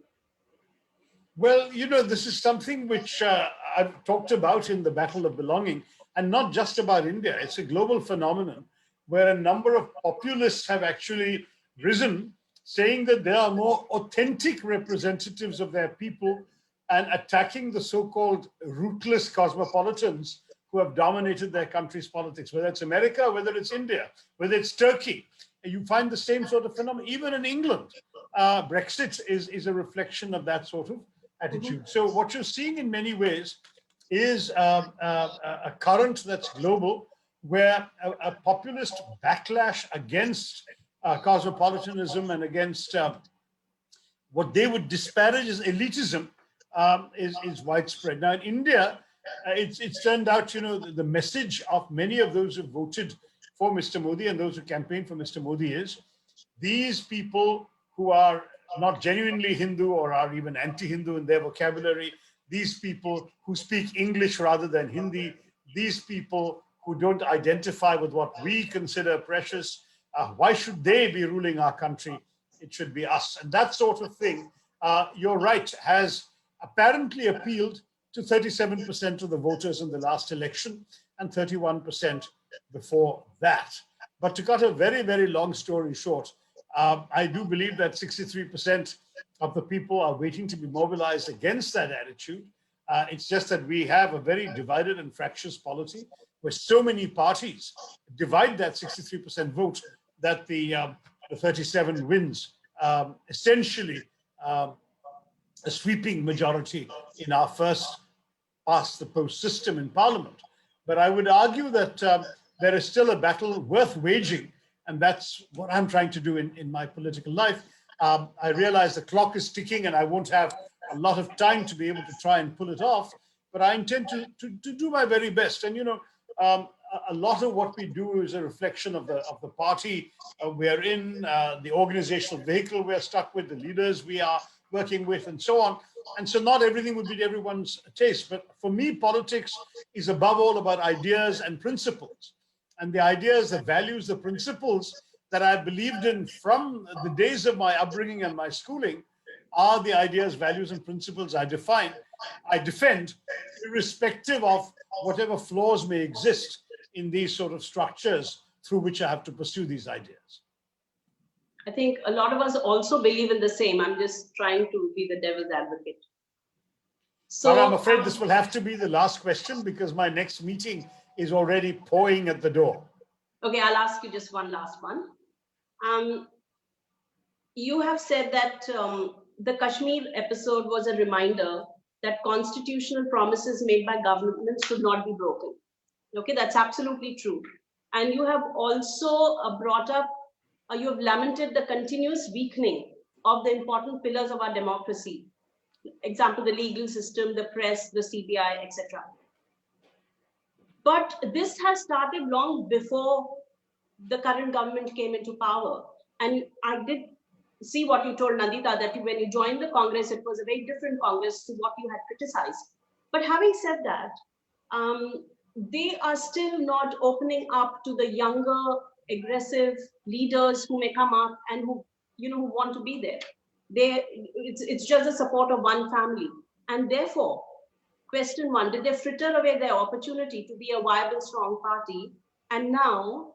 Well, you know, this is something which I've talked about in the Battle of Belonging, and not just about India. It's a global phenomenon where a number of populists have actually risen, saying that they are more authentic representatives of their people and attacking the so-called rootless cosmopolitans who have dominated their country's politics, whether it's America, whether it's India, whether it's Turkey. You find the same sort of phenomenon. Even in England, Brexit is a reflection of that sort of attitude. So what you're seeing in many ways is a current that's global, where a populist backlash against cosmopolitanism and against what they would disparage as elitism is widespread. Now in India, it's turned out, you know, the message of many of those who voted for Mr. Modi and those who campaigned for Mr. Modi is these people who are not genuinely Hindu or are even anti-Hindu in their vocabulary, these people who speak English rather than Hindi, these people who don't identify with what we consider precious, why should they be ruling our country? It should be us. And that sort of thing, you're right, has apparently appealed to 37% of the voters in the last election and 31% before that. But to cut a very, very long story short, I do believe that 63% of the people are waiting to be mobilized against that attitude. It's just that we have a very divided and fractious polity where so many parties divide that 63% vote that the 37 wins essentially a sweeping majority in our first past the post system in Parliament. But I would argue that there is still a battle worth waging, and that's what I'm trying to do in my political life. I realize the clock is ticking and I won't have a lot of time to be able to try and pull it off, but I intend to do my very best. And, you know, a lot of what we do is a reflection of the party we're in, the organizational vehicle we're stuck with, the leaders we are working with, and so on. And so not everything would be to everyone's taste. But for me, politics is above all about ideas and principles. And the ideas, the values, the principles that I've believed in from the days of my upbringing and my schooling are the ideas, values, and principles I defend, irrespective of whatever flaws may exist in these sort of structures through which I have to pursue these ideas. I think a lot of us also believe in the same. I'm just trying to be the devil's advocate. So but I'm afraid this will have to be the last question because my next meeting is already pouring at the door. Okay, I'll ask you just one last one. You have said that the Kashmir episode was a reminder that constitutional promises made by governments should not be broken. Okay, that's absolutely true. And you have also brought up, you have lamented the continuous weakening of the important pillars of our democracy. Example, the legal system, the press, the CBI, etc. But this has started long before the current government came into power. And I did see what you told Nandita, that when you joined the Congress, it was a very different Congress to what you had criticized. But having said that, they are still not opening up to the younger, aggressive leaders who may come up and who, you know, who want to be there. It's just the support of one family. And therefore, question one, did they fritter away their opportunity to be a viable, strong party? And now,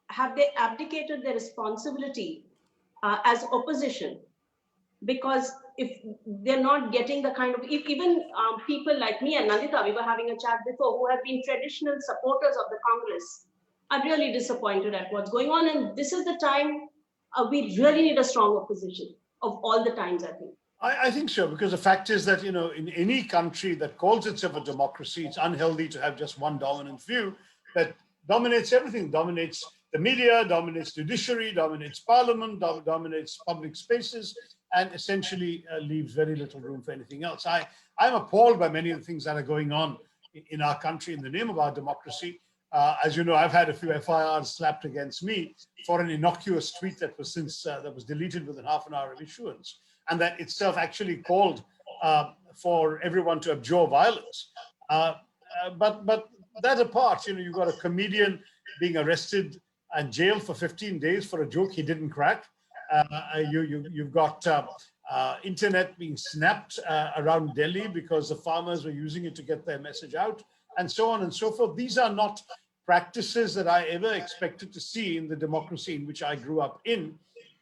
have they abdicated their responsibility as opposition? Because if they're not getting the kind of, if even people like me and Nandita, we were having a chat before, who have been traditional supporters of the Congress, are really disappointed at what's going on. And this is the time we really need a strong opposition of all the times, I think. I think so, because the fact is that, you know, in any country that calls itself a democracy, it's unhealthy to have just one dominant view that dominates everything, dominates the media, dominates judiciary, dominates parliament, dominates public spaces, and essentially leaves very little room for anything else. I'm appalled by many of the things that are going on in our country in the name of our democracy. As you know, I've had a few FIRs slapped against me for an innocuous tweet that was that was deleted within half an hour of issuance, and that itself actually called for everyone to abjure violence. But that apart, you know, you've got a comedian being arrested and jailed for 15 days for a joke he didn't crack. You've got internet being snapped around Delhi because the farmers were using it to get their message out, and so on and so forth. These are not practices that I ever expected to see in the democracy in which I grew up in.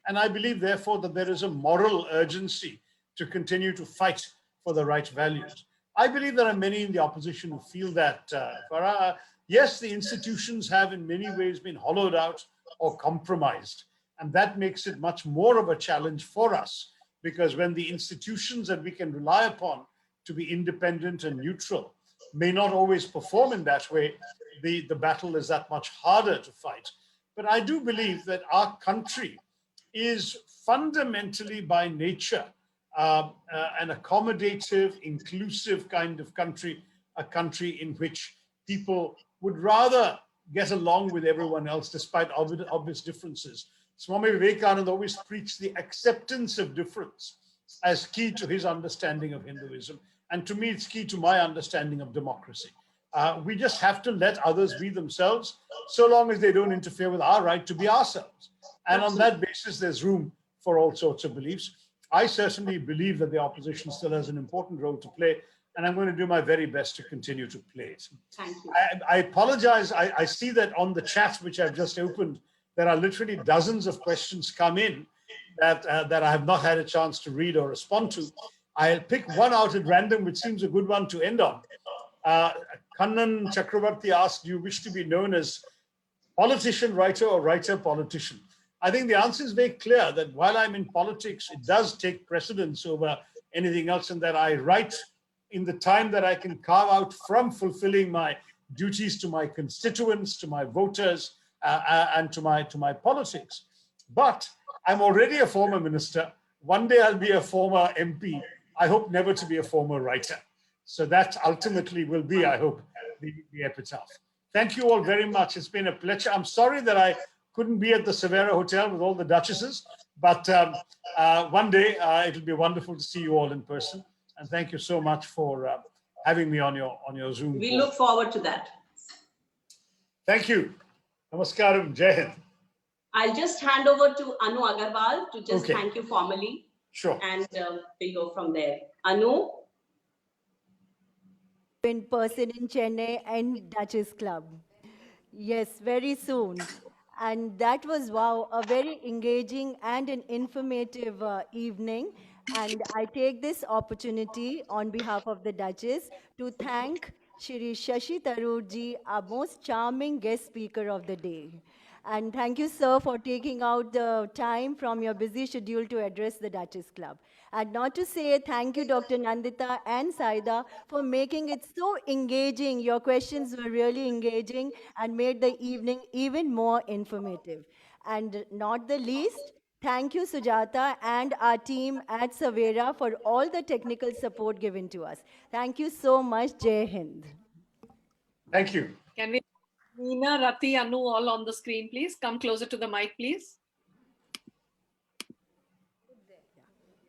And I believe, therefore, that there is a moral urgency to continue to fight for the right values. I believe there are many in the opposition who feel that, Farah, yes, the institutions have in many ways been hollowed out or compromised. And that makes it much more of a challenge for us, because when the institutions that we can rely upon to be independent and neutral may not always perform in that way, the battle is that much harder to fight. But I do believe that our country is fundamentally by nature an accommodative, inclusive kind of country, a country in which people would rather get along with everyone else despite obvious differences. Swami Vivekananda always preached the acceptance of difference as key to his understanding of Hinduism. And to me, it's key to my understanding of democracy. We just have to let others be themselves, so long as they don't interfere with our right to be ourselves. And on that basis, there's room for all sorts of beliefs. I certainly believe that the opposition still has an important role to play, and I'm going to do my very best to continue to play it. Thank you. I apologize. I see that on the chat, which I've just opened, there are literally dozens of questions come in that I have not had a chance to read or respond to. I'll pick one out at random, which seems a good one to end on. Kannan Chakravarti asked, do you wish to be known as politician, writer, or writer, politician? I think the answer is very clear that while I'm in politics, it does take precedence over anything else, and that I write in the time that I can carve out from fulfilling my duties to my constituents, to my voters, and to my politics. But I'm already a former minister. One day I'll be a former MP. I hope never to be a former writer. So that ultimately will be, I hope, the epitaph. Thank you all very much. It's been a pleasure. I'm sorry that I couldn't be at the Severa Hotel with all the duchesses, but one day it'll be wonderful to see you all in person. And thank you so much for having me on your Zoom. We look forward to that. Thank you. Namaskaram. Jai Hind. I'll just hand over to Anu Agarwal to just thank you formally. Sure. And we go from there. Anu? In person in Chennai and Duchess Club. Yes, very soon. And that was, wow, a very engaging and an informative evening. And I take this opportunity on behalf of the Duchess to thank Shri Shashi Tharoor ji, our most charming guest speaker of the day. And thank you, sir, for taking out the time from your busy schedule to address the Duchess Club. And not to say thank you, Dr. Nandita and Saida, for making it so engaging. Your questions were really engaging and made the evening even more informative. And not the least, thank you, Sujata, and our team at Savera for all the technical support given to us. Thank you so much. Jai Hind. Thank you. Can we, Meena, Rati, Anu, all on the screen, please? Come closer to the mic, please.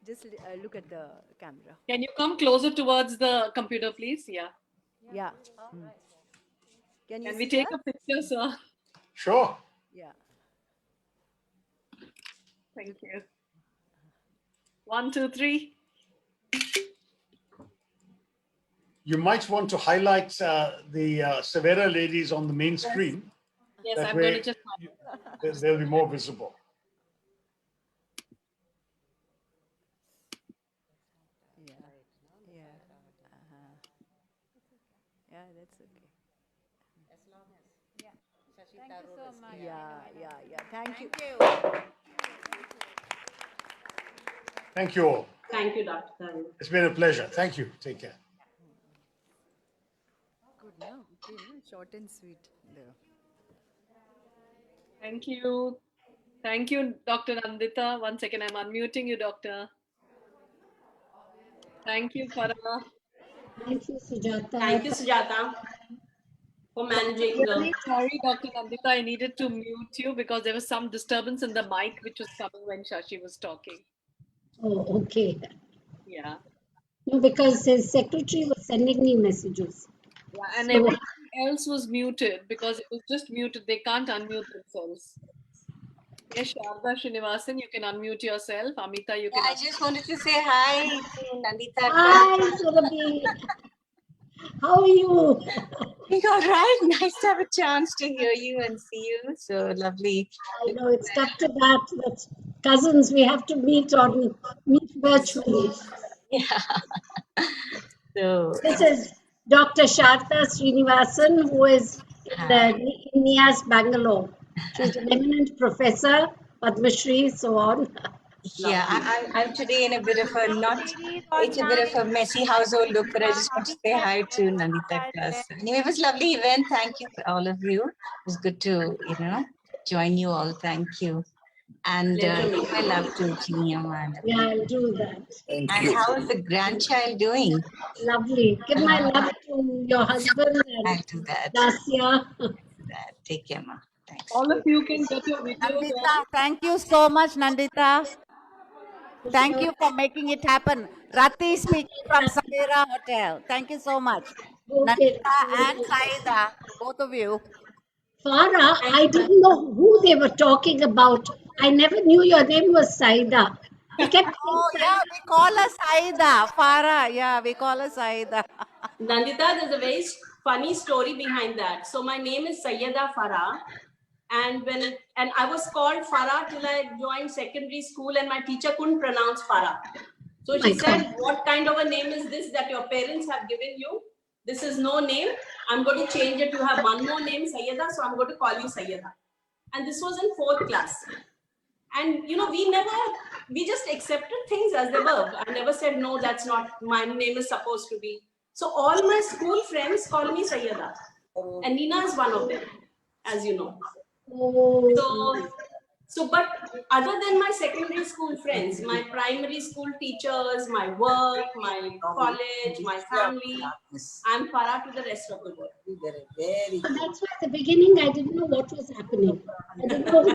Just look at the camera. Can you come closer towards the computer, please? Yeah. Yeah. Can we see take that? a picture, sir? Sure. Yeah. Thank you. 1, 2, 3. You might want to highlight the Severa ladies on the main screen. Yes, That I'm way going to just... they'll be more visible. Yeah, that's okay. As long as, Shashi Tharoor so much. Yeah. Thank you. Thank you all. Thank you, Dr. Tharoor. It's been a pleasure. Thank you. Take care. Good now. Okay, short and sweet. There. Thank you. Thank you, Dr. Nandita. One second, I'm unmuting you, Doctor. Thank you, Farah. Thank you, Sujata. Thank you, Sujata, for managing Really sorry, Dr. Nandita, I needed to mute you because there was some disturbance in the mic which was coming when Shashi was talking. Oh, okay. Yeah. No, because his secretary was sending me messages. Yeah, and So- everything else was muted because it was just muted. They can't unmute themselves. Yes, Sharda Srinivasan, you can unmute yourself. Amita, you can. I just wanted to say hi to Nandita. Hi, Surabhi. How are you? You all right? Nice to have a chance to hear you and see you. So lovely. I know it's stuck to that. That's cousins. We have to meet virtually. Yeah. So This is Dr. Sharda Srinivasan, who is in NIAS, Bangalore. She's an eminent professor, Padma Shri, so on. yeah, I'm today in a bit of a it's a bit of a messy household look, but I just want to say hi to Nandita class. Anyway, it was a lovely event. Thank you for all of you. It was good to, join you all. Thank you. And I love to Chiniamma. Yeah, I'll do that. And how is the grandchild doing? Lovely. Give my love to your husband I'll and do that. Dacia. Take care, ma. Thanks. All of you can get your videos. Nandita, thank you so much, Nandita. Thank you for making it happen. Rati speaking from Bandera Hotel. Thank you so much. Okay. Nandita and Saida, both of you. Farah, Thank I you, ma'am. didn't know who they were talking about. I never knew your name was Saida. They kept saying Oh, yeah, we call her Saida. Farah, yeah, we call her Saida. Nandita, there's a very funny story behind that. So my name is Sayyeda Farah, and I was called Farah till I joined secondary school, and my teacher couldn't pronounce Farah. So Oh she my God. said, "What kind of a name is this that your parents have given you? This is no name. I'm going to change it. You have one more name, Sayyeda, so I'm going to call you Sayyeda." And this was in 4th class. And we just accepted things as they were. I never said, no, that's not, my name is supposed to be. So all my school friends call me Sayyada. And Nina is one of them, as you know. Oh, But other than my secondary school friends, my primary school teachers, my work, my college, my family, I'm Farah to the rest of the world. so that's why at the beginning I didn't know what was happening.